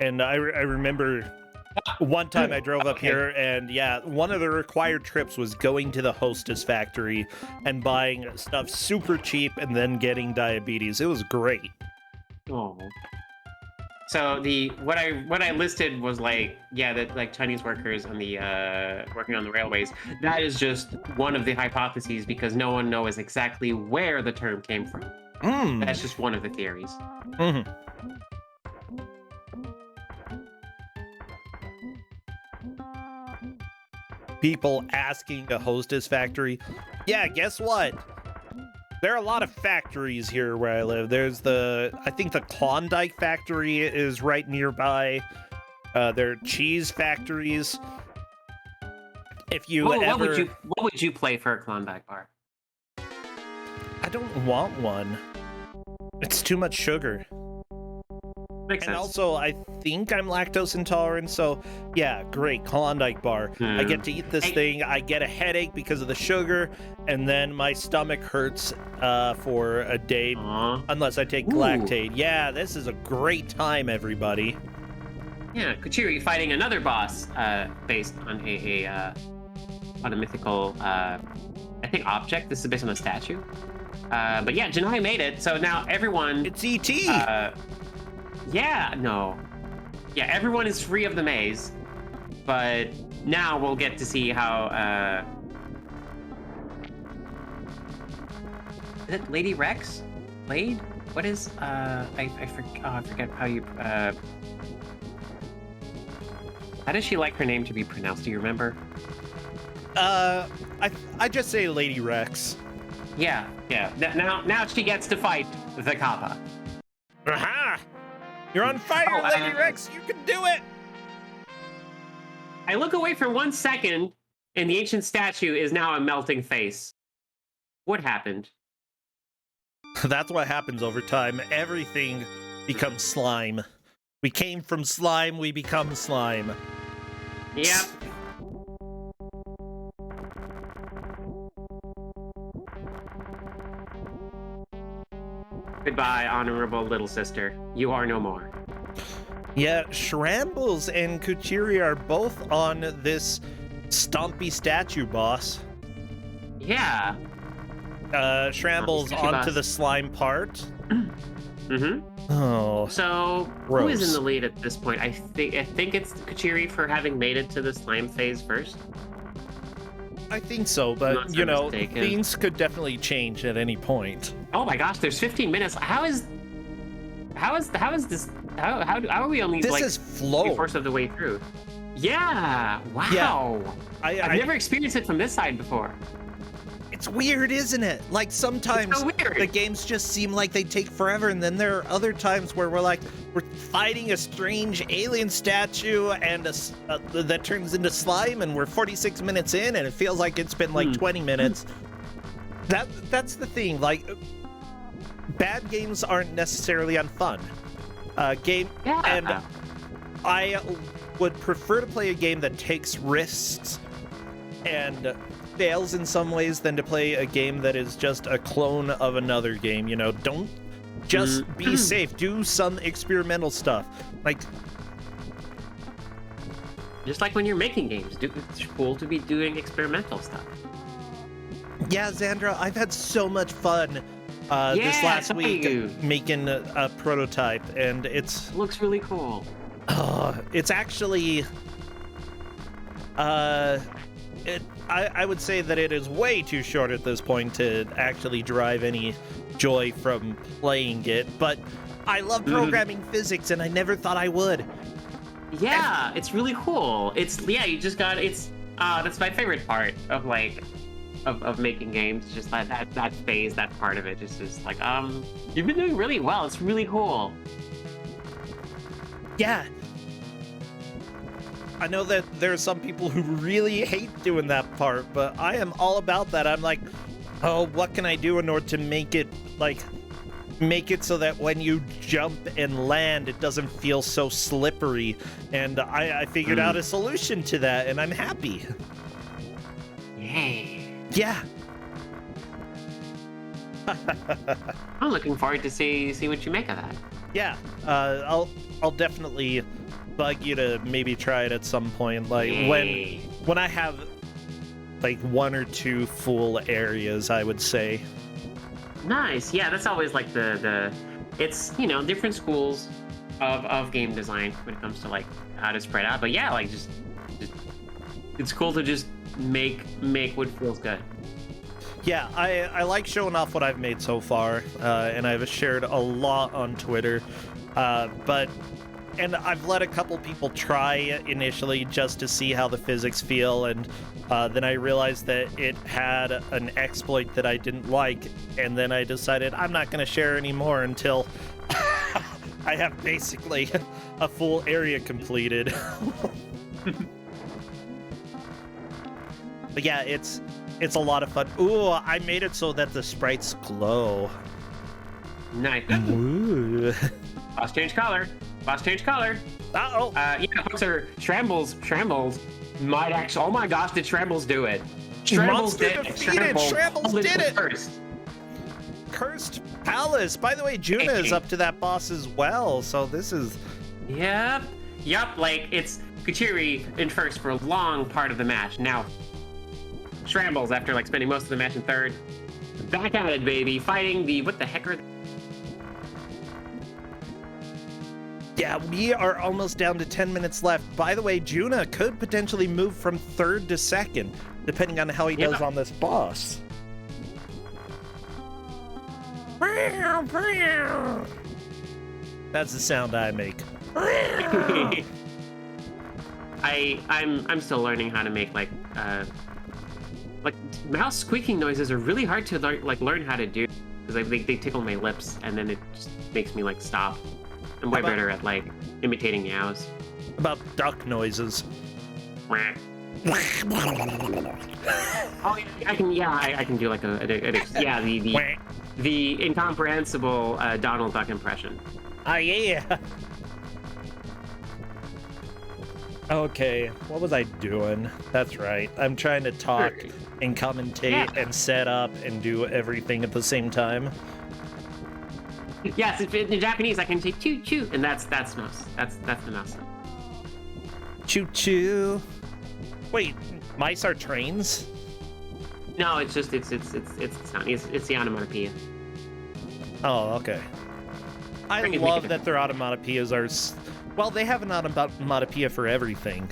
And I remember one time I drove up here, and yeah, one of the required trips was going to the Hostess factory and buying stuff super cheap and then getting diabetes. It was great. Oh. So what I listed was like, that like Chinese workers on the working on the railways. That is just one of the hypotheses because no one knows exactly where the term came from. That's just one of the theories. Mm-hmm. People asking a Hostess factory. Yeah, guess what? There are a lot of factories here where I live. There's I think the Klondike factory is right nearby. There are cheese factories. If you what would you play for a Klondike bar? I don't want one. It's too much sugar. Makes sense. And also, I think I'm lactose intolerant, so yeah, great, Klondike bar. I get to eat this thing, I get a headache because of the sugar, and then my stomach hurts for a day unless I take Lactate. Yeah, this is a great time, everybody. Yeah, Kuchiri fighting another boss based on a mythical, I think, object. This is based on a statue. But yeah, Janai made it, so now everyone... It's E.T. Yeah, no. Yeah, everyone is free of the maze, but now we'll get to see how, Is it Lady Rex? Lade? What is, I forget how you, how does she like her name to be pronounced? Do you remember? I just say Lady Rex. Yeah. Now she gets to fight the Kappa. Aha! You're on fire, Lady Rex! You can do it! I look away for 1 second, and the ancient statue is now a melting face. What happened? That's what happens over time. Everything becomes slime. We came from slime, we become slime. Yep. Goodbye, honorable little sister. You are no more. Yeah, Shrambles and Kuchiri are both on this stompy statue boss. Yeah. Shrambles onto the slime part. Mm-hmm. Oh. So, gross. Who is in the lead at this point? I think it's Kuchiri for having made it to the slime phase first. I think so, but you know, things could definitely change at any point. Oh my gosh, there's 15 minutes. How is this? How are we only like is flow 3/4 of the way through? Yeah. Wow. Yeah. I've never experienced it from this side before. It's weird, isn't it? Like sometimes so the games just seem like they take forever, and then there are other times where we're fighting a strange alien statue and that turns into slime, and we're 46 minutes in, and it feels like it's been like 20 minutes. That's the thing. Like, bad games aren't necessarily unfun. And I would prefer to play a game that takes risks and fails in some ways than to play a game that is just a clone of another game. You know, don't just be safe. Do some experimental stuff. Like, just like when you're making games, it's cool to be doing experimental stuff. Yeah, Xandra, I've had so much fun this last week making a prototype, and it looks really cool. It's actually I would say that it is way too short at this point to actually derive any joy from playing it, but I love programming physics, and I never thought I would. Yeah, it's really cool. That's my favorite part of of making games. Just that phase, that part of it, just like you've been doing really well. It's really cool. Yeah. I know that there are some people who really hate doing that part, but I am all about that. I'm like, oh, what can I do in order to make it so that when you jump and land, it doesn't feel so slippery? And I figured out a solution to that, and I'm happy. Yay. Yeah. I'm looking forward to see what you make of that. Yeah. I'll definitely bug you to maybe try it at some point, like when I have like 1 or 2 full areas, I would say. Nice. Yeah, that's always like the it's, you know, different schools of game design when it comes to like how to spread out. But yeah, like just it's cool to just make what feels good. Yeah, I like showing off what I've made so far, and I've shared a lot on Twitter, and I've let a couple people try initially just to see how the physics feel, and then I realized that it had an exploit that I didn't like, and then I decided I'm not going to share anymore until I have basically a full area completed. But yeah, it's a lot of fun. Ooh, I made it so that the sprites glow. Nice. Ooh. Boss change color. Uh-oh. Yeah, folks are Shrambles might actually. Oh my gosh, did Shrambles do it? Shrambles did it. Shrambles did it. Cursed Palace. By the way, Juna is up to that boss as well, so this is... Yep. Like, it's Kuchiri in first for a long part of the match. Now, Shrambles, after like spending most of the match in third, Back at it, baby. Fighting the... What the heck are... Yeah, we are almost down to 10 minutes left. By the way, Juna could potentially move from 3rd to 2nd, depending on how he does on this boss. That's the sound I make. I'm still learning how to make like mouse squeaking noises are really hard to learn how to do because they tickle my lips and then it just makes me like stop. I'm way better at like imitating meows. About duck noises. Oh yeah, I can do like the incomprehensible Donald Duck impression. Ah, yeah. Okay, what was I doing? That's right. I'm trying to talk and commentate and set up and do everything at the same time. Yes, in Japanese I can say choo choo, and that's mouse. That's the mouse. Choo choo. Wait, mice are trains? No, it's just it's the sound. It's the onomatopoeia. Oh, okay. I love that their onomatopoeias are... Well, they have an onomatopoeia for everything.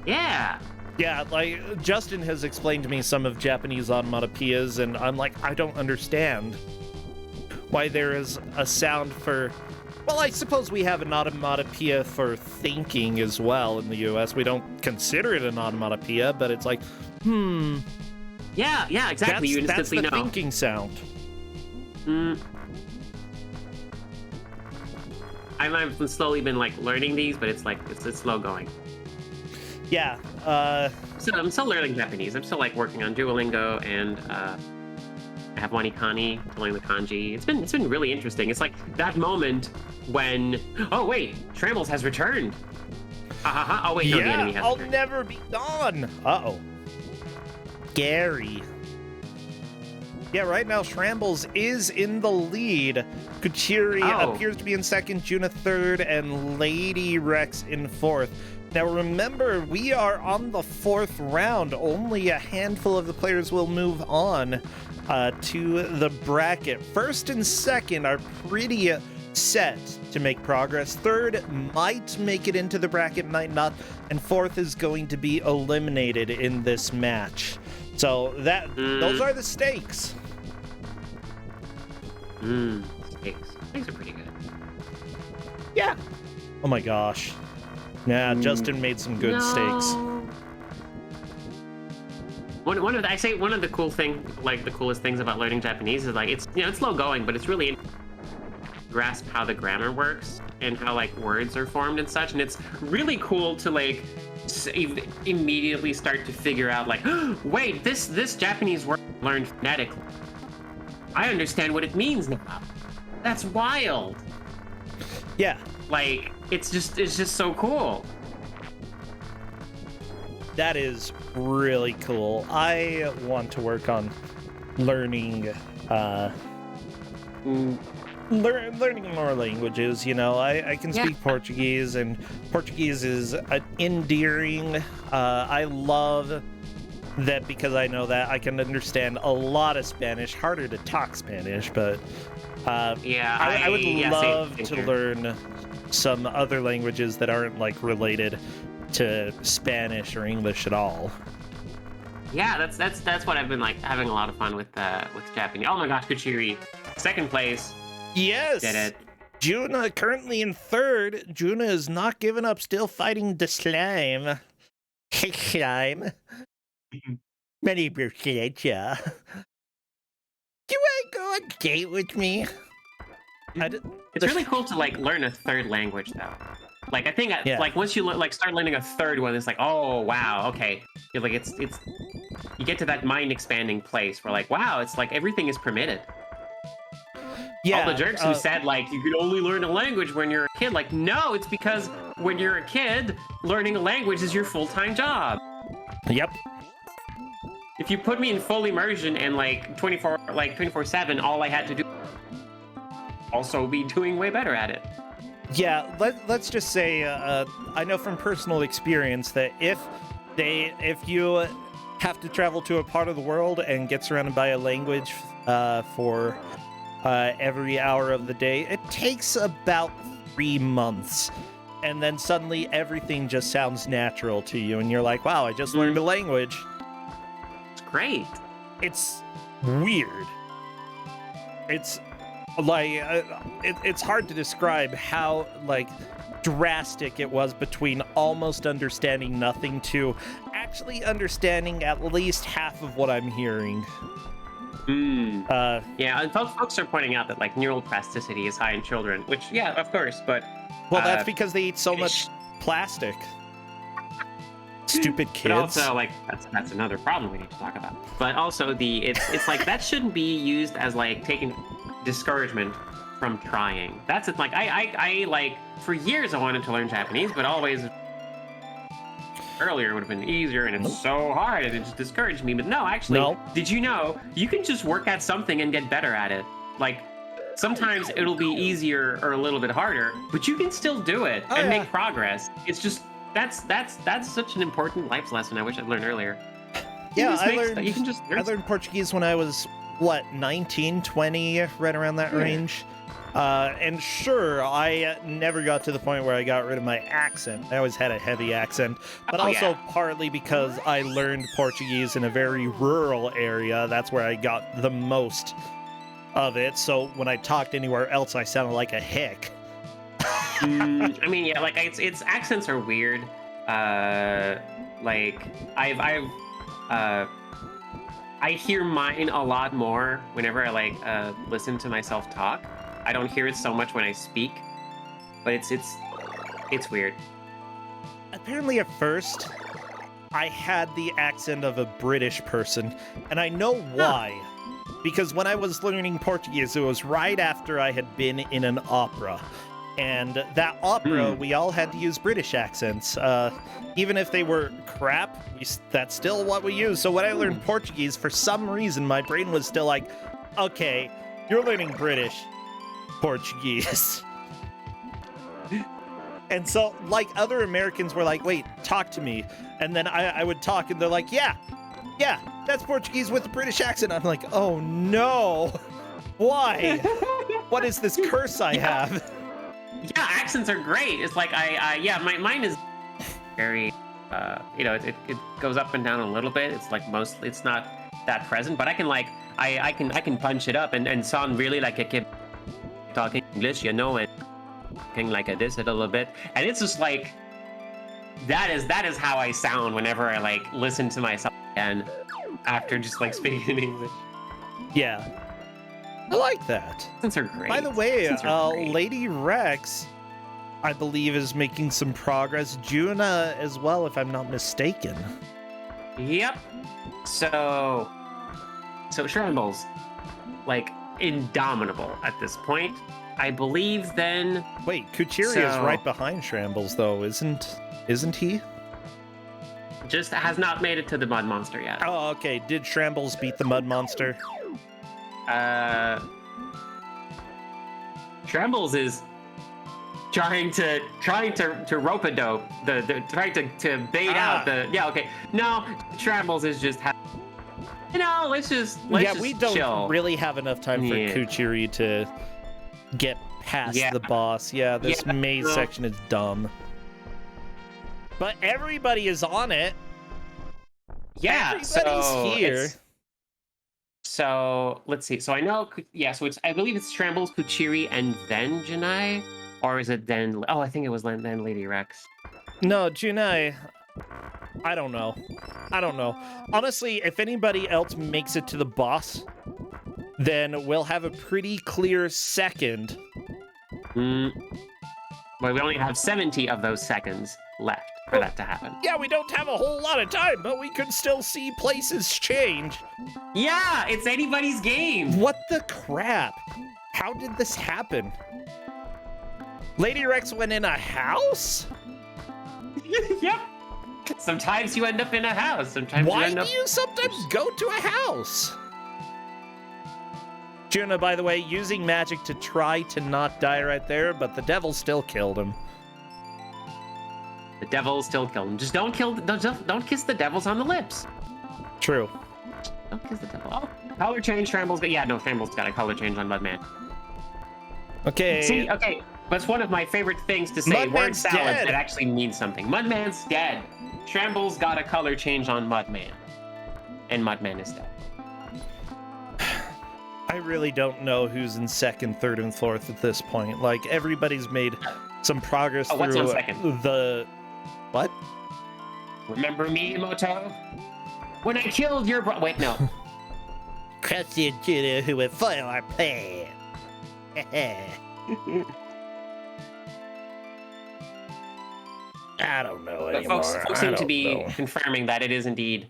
Yeah. Yeah, like, Justin has explained to me some of Japanese onomatopoeias, and I'm like, I don't understand why there is a sound for... Well, I suppose we have an onomatopoeia for thinking as well in the U.S. We don't consider it an onomatopoeia, but it's like, Yeah, exactly. You instantly that's the know. thinking sound. I've slowly been like learning these, but it's like it's slow going. Yeah. So I'm still learning Japanese. I'm still like working on Duolingo, and I have Wanikani to learn the kanji. It's been really interesting. It's like that moment when Shambles has returned. Oh wait, no, the enemy has returned. I'll never be gone. Uh-oh. Scary. Yeah, right now Shambles is in the lead. Kuchiri appears to be in 2nd, Juna 3rd, and Lady Rex in 4th. Now remember, we are on the 4th round. Only a handful of the players will move on to the bracket. 1st and 2nd are pretty set to make progress. 3rd might make it into the bracket, might not, and 4th is going to be eliminated in this match. So those are the stakes. Stakes are pretty good. Yeah. Oh my gosh. Yeah, Justin made some good stakes. One of the coolest things about learning Japanese is like it's slow going, but it's really grasp how the grammar works and how like words are formed and such, and it's really cool to like immediately start to figure out like, wait, this Japanese word learned phonetically. I understand what it means now. That's wild. Yeah. Like it's just so cool. That is really cool. I want to work on learning learning more languages. I can speak Portuguese, and Portuguese is endearing. I love that because I know that I can understand a lot of Spanish. Harder to talk Spanish, but I would love to learn some other languages that aren't like related to Spanish or English at all. Yeah, that's what I've been like having a lot of fun with Japanese. Oh my gosh, Kuchiri, 2nd place. Yes. Did it. Juna currently in 3rd. Juna is not giving up, still fighting the slime. Hey, slime. Many appreciate ya. Do you want to go on a date with me? It's really cool to like learn a 3rd language though. Like I think like once you start learning a 3rd one, it's like, oh wow, okay. You're like it's you get to that mind expanding place where like, wow, it's like everything is permitted. Yeah, all the jerks who said like you can only learn a language when you're a kid, like no, it's because when you're a kid, learning a language is your full-time job. Yep. If you put me in full immersion and like 24/7, all I had to do also be doing way better at it. Yeah, let's just say I know from personal experience that if you have to travel to a part of the world and get surrounded by a language for every hour of the day. It takes about 3 months. And then suddenly everything just sounds natural to you. And you're like, wow, I just learned a language. It's great. It's weird. It's like, it's hard to describe how, like, drastic it was between almost understanding nothing to actually understanding at least half of what I'm hearing. Yeah, and folks are pointing out that, like, neural plasticity is high in children, which, yeah, of course, but... Well, that's because they eat so much plastic. Stupid kids. But also, like, that's another problem we need to talk about. But also, it's like, that shouldn't be used as, like, taking discouragement from trying. That's it. Like, I like, for years I wanted to learn Japanese, but always earlier would have been easier, and it's so hard, and it just discouraged me. But no, actually, did you know you can just work at something and get better at it? Like, sometimes it'll be easier or a little bit harder, but you can still do it and make progress. It's just that's such an important life lesson I wish I'd learned earlier. Yeah, I learned Portuguese when I was, what, 19, 20, right around that range. And sure, I never got to the point where I got rid of my accent. I always had a heavy accent, but partly because I learned Portuguese in a very rural area. That's where I got the most of it. So when I talked anywhere else, I sounded like a hick. I mean, yeah, like, it's accents are weird. Like, I hear mine a lot more whenever I, like, listen to myself talk. I don't hear it so much when I speak, but it's weird. Apparently at first, I had the accent of a British person, and I know why. Because when I was learning Portuguese, it was right after I had been in an opera. And that opera, we all had to use British accents. Even if they were crap, that's still what we use. So when I learned Portuguese, for some reason, my brain was still like, okay, you're learning British Portuguese. And so, like, other Americans were like, wait, talk to me. And then I would talk, and they're like, yeah, that's Portuguese with a British accent. I'm like, oh no, why? What is this curse I have? Yeah, accents are great. It's like, mine is very, it goes up and down a little bit. It's like mostly, it's not that present, but I can, like, I can punch it up and sound really like a kid talking English, and talking like this a little bit. And it's just like, that is how I sound whenever I, like, listen to myself again after just, like, speaking in English. Yeah. I like that. Accents are great. By the way, Lady Rex, I believe, is making some progress. Juna as well, if I'm not mistaken. Yep. So Shambles, like, indomitable at this point. I believe then... Wait, Kuchiri is right behind Shambles, though, isn't he? Just has not made it to the Mud Monster yet. Oh, okay. Did Shambles beat the Mud Monster? Shambles is trying to rope-a-dope, trying to bait out the... Yeah, okay. No, Shambles is just... let's just we don't really have enough time for Kuchiri to get past the boss. Yeah, this maze section is dumb. But everybody is on it. Yeah, everybody's here. So let's see. So I know, I believe it's Shambles, Kuchiri, and then Janai, or is it then? Oh, I think it was then Lady Rex. No, Janai. I don't know. Honestly, if anybody else makes it to the boss, then we'll have a pretty clear second. But we only have 70 of those seconds left for that to happen. Yeah, we don't have a whole lot of time, but we could still see places change. Yeah, it's anybody's game. What the crap? How did this happen? Lady Rex went in a house? Yep. Sometimes you end up in a house. Why do you sometimes go to a house? Juna, by the way, using magic to try to not die right there, but the devil still killed him. The devil still killed him. Just don't kiss the devils on the lips. True. Don't kiss the devil. Oh, color change, Shambles. Yeah, no, Shambles got a color change on Mudman. Okay. See, okay, that's one of my favorite things to say. Word salad that actually means something. Mudman's dead. Shambles got a color change on Mudman, and Mudman is dead. I really don't know who's in second, third, and fourth at this point. Like, everybody's made some progress through what's on second? the... What? Remember me, Moto? When I killed your wait, no. Crush the intruder who would foil our plan. I don't know But anymore. folks seem to be confirming that it is indeed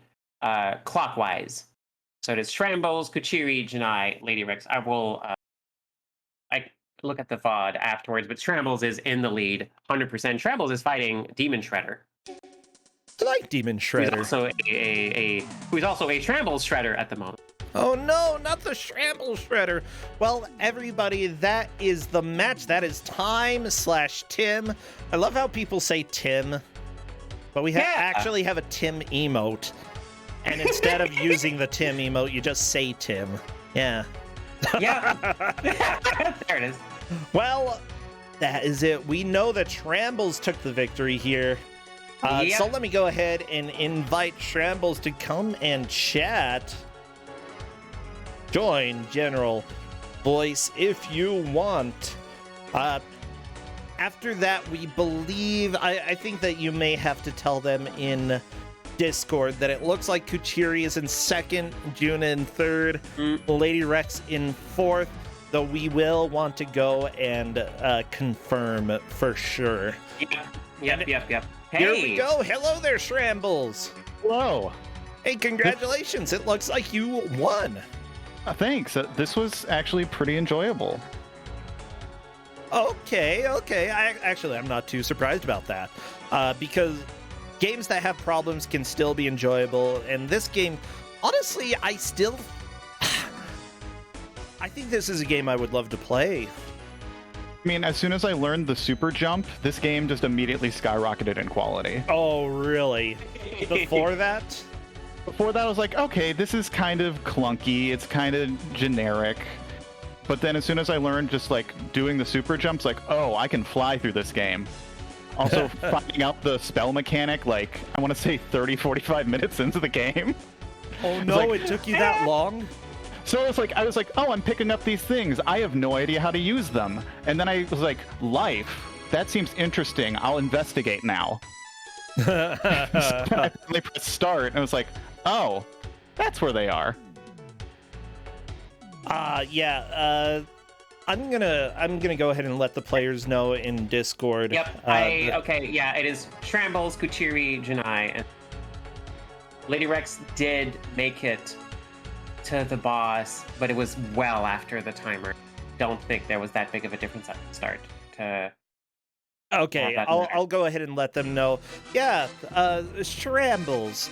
clockwise. So it is Shambles, Kuchiri, Janai, Lady Rex. I will I look at the VOD afterwards, but Shambles is in the lead, 100%. Shambles is fighting Demon Shredder. I like Demon Shredder. Who's also a Shambles Shredder at the moment. Oh no, not the Shambles Shredder. Well, everybody, that is the match. That is Time/Tim. I love how people say Tim, but we actually have a Tim emote. And instead of using the Tim emote, you just say Tim. Yeah. Yeah. There it is. Well, that is it. We know that Shambles took the victory here. So let me go ahead and invite Shambles to come and chat. Join General Voice if you want. After that, we believe, I think that you may have to tell them in Discord that it looks like Kuchiri is in second, Juna in third, Lady Rex in fourth, though we will want to go and confirm for sure. Yep. Hey. Here we go. Hello there, Shambles. Hello. Hey, congratulations. It looks like you won. Thanks. This was actually pretty enjoyable. Okay. I'm not too surprised about that, because games that have problems can still be enjoyable, and this game, honestly, I think this is a game I would love to play. I mean, as soon as I learned the super jump, this game just immediately skyrocketed in quality. Oh, really? Before that? Before that, I was like, okay, this is kind of clunky, it's kind of generic. But then as soon as I learned just like doing the super jumps, like, oh, I can fly through this game. Also, finding out the spell mechanic, like, I want to say 30-45 minutes into the game. Oh no, it took you that long? So I was like, oh, I'm picking up these things. I have no idea how to use them. And then I was like, life, that seems interesting. I'll investigate now. So I finally pressed start, and I was like, oh, that's where they are. I'm gonna go ahead and let the players know in Discord. Yep. It is Shambles, Kuchiri, Janai, and Lady Rex did make it to the boss, but it was well after the timer. Don't think there was that big of a difference at the start. Okay, I'll go ahead and let them know. Yeah, Shambles,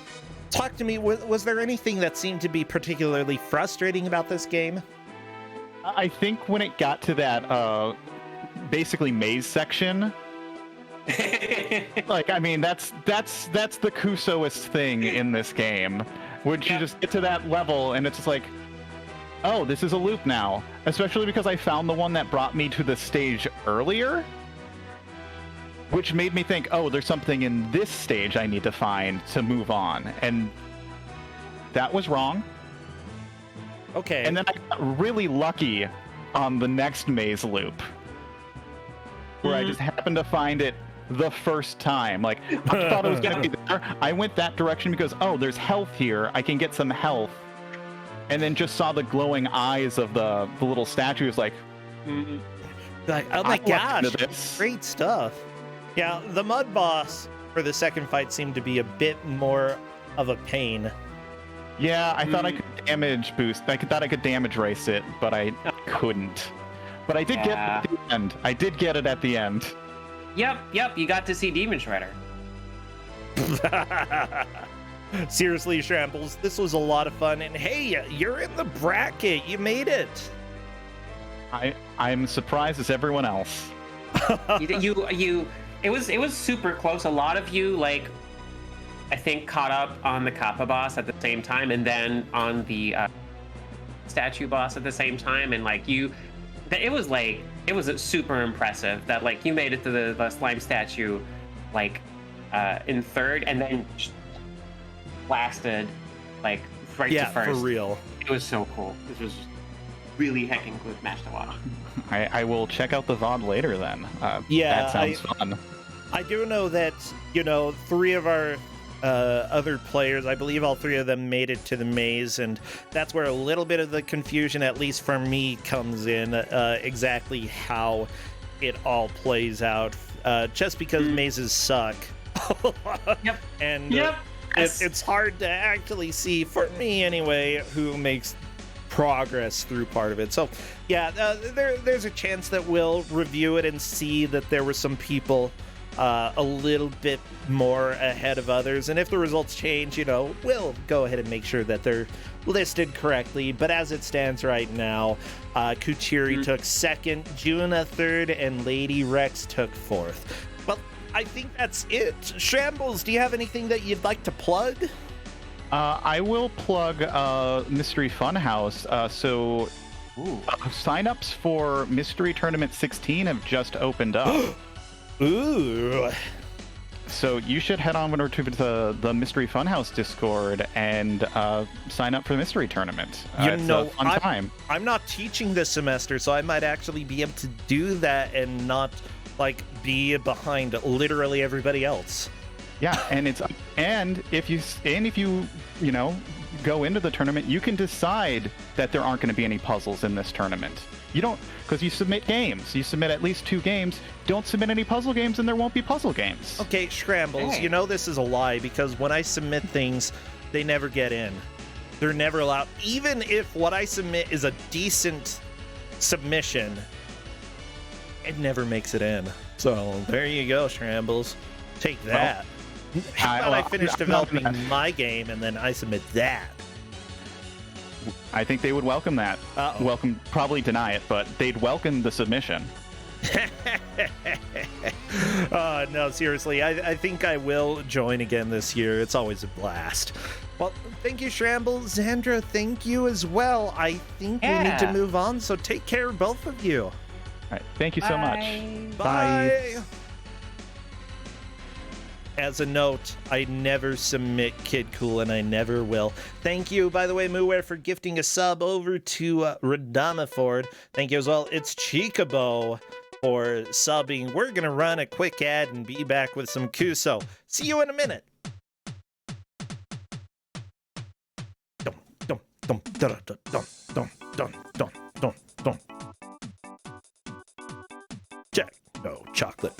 talk to me. Was there anything that seemed to be particularly frustrating about this game? I think when it got to that basically maze section, like, I mean, that's the Kuso6rande thing in this game. Would you just get to that level and it's just like, oh, this is a loop now. Especially because I found the one that brought me to the stage earlier, which made me think, oh, there's something in this stage I need to find to move on. And that was wrong. Okay. And then I got really lucky on the next maze loop, where I just happened to find it the first time. Like, I thought it was going to be there. I went that direction because, oh, there's health here. I can get some health. And then just saw the glowing eyes of the little statues, like, like, oh my gosh, great stuff. Yeah, the mud boss for the second fight seemed to be a bit more of a pain. Yeah, I thought I could damage boost. I thought I could damage race it, but I couldn't. But I did get it at the end. I did get it at the end. Yep, you got to see Demon Shredder. Seriously, Shambles, this was a lot of fun, and hey, you're in the bracket. You made it. I'm surprised as everyone else. It was super close. A lot of you, like, I think, caught up on the Kappa boss at the same time, and then on the statue boss at the same time, and like it was super impressive that like you made it to the slime statue like in third, and then blasted like right to first. For real. It was so cool. This was really heckin' good match to watch. I will check out the VOD later then. Yeah, that sounds fun. I do know that, 3 of our other players, I believe all 3 of them made it to the maze, and that's where a little bit of the confusion, at least for me, comes in, exactly how it all plays out, just because mazes suck. Yep. And it's hard to actually see, for me anyway, who makes progress through part of it. So yeah, there's a chance that we'll review it and see that there were some people a little bit more ahead of others, and if the results change, we'll go ahead and make sure that they're listed correctly. But as it stands right now, Kuchiri took 2nd, Juna 3rd, and Lady Rex took 4th. Well, I think that's it. Shambles, do you have anything that you'd like to plug? I will plug Mystery Funhouse. Sign-ups for Mystery Tournament 16 have just opened up. Ooh. So you should head on over to the Mystery Funhouse Discord and sign up for the Mystery Tournament. It's a fun time. I'm not teaching this semester, so I might actually be able to do that and not be behind literally everybody else. Yeah, and if you go into the tournament, you can decide that there aren't going to be any puzzles in this tournament. You don't, because you submit games. You submit at least 2 games. Don't submit any puzzle games, and there won't be puzzle games. Okay, Scrambles, Hey. this is a lie, because when I submit things, they never get in. They're never allowed. Even if what I submit is a decent submission, it never makes it in. So there you go, Scrambles. Take that. How about I finish developing my game and then I submit that? I think they would welcome that. Uh-oh. Probably deny it, but they'd welcome the submission. No, seriously, I think I will join again this year. It's always a blast. Well, thank you, Shambles. Xandra, thank you as well. I think we need to move on, so take care, both of you. All right, thank you so much. Bye. As a note, I never submit Kid Cool, and I never will. Thank you, by the way, Mooware, for gifting a sub over to Radama Ford. Thank you as well. It's Chikabo for subbing. We're going to run a quick ad and be back with some Kuso. See you in a minute. Dum, dum, dum, dum, dum, dum, dum, dum, dum, dum. Jack, no chocolate.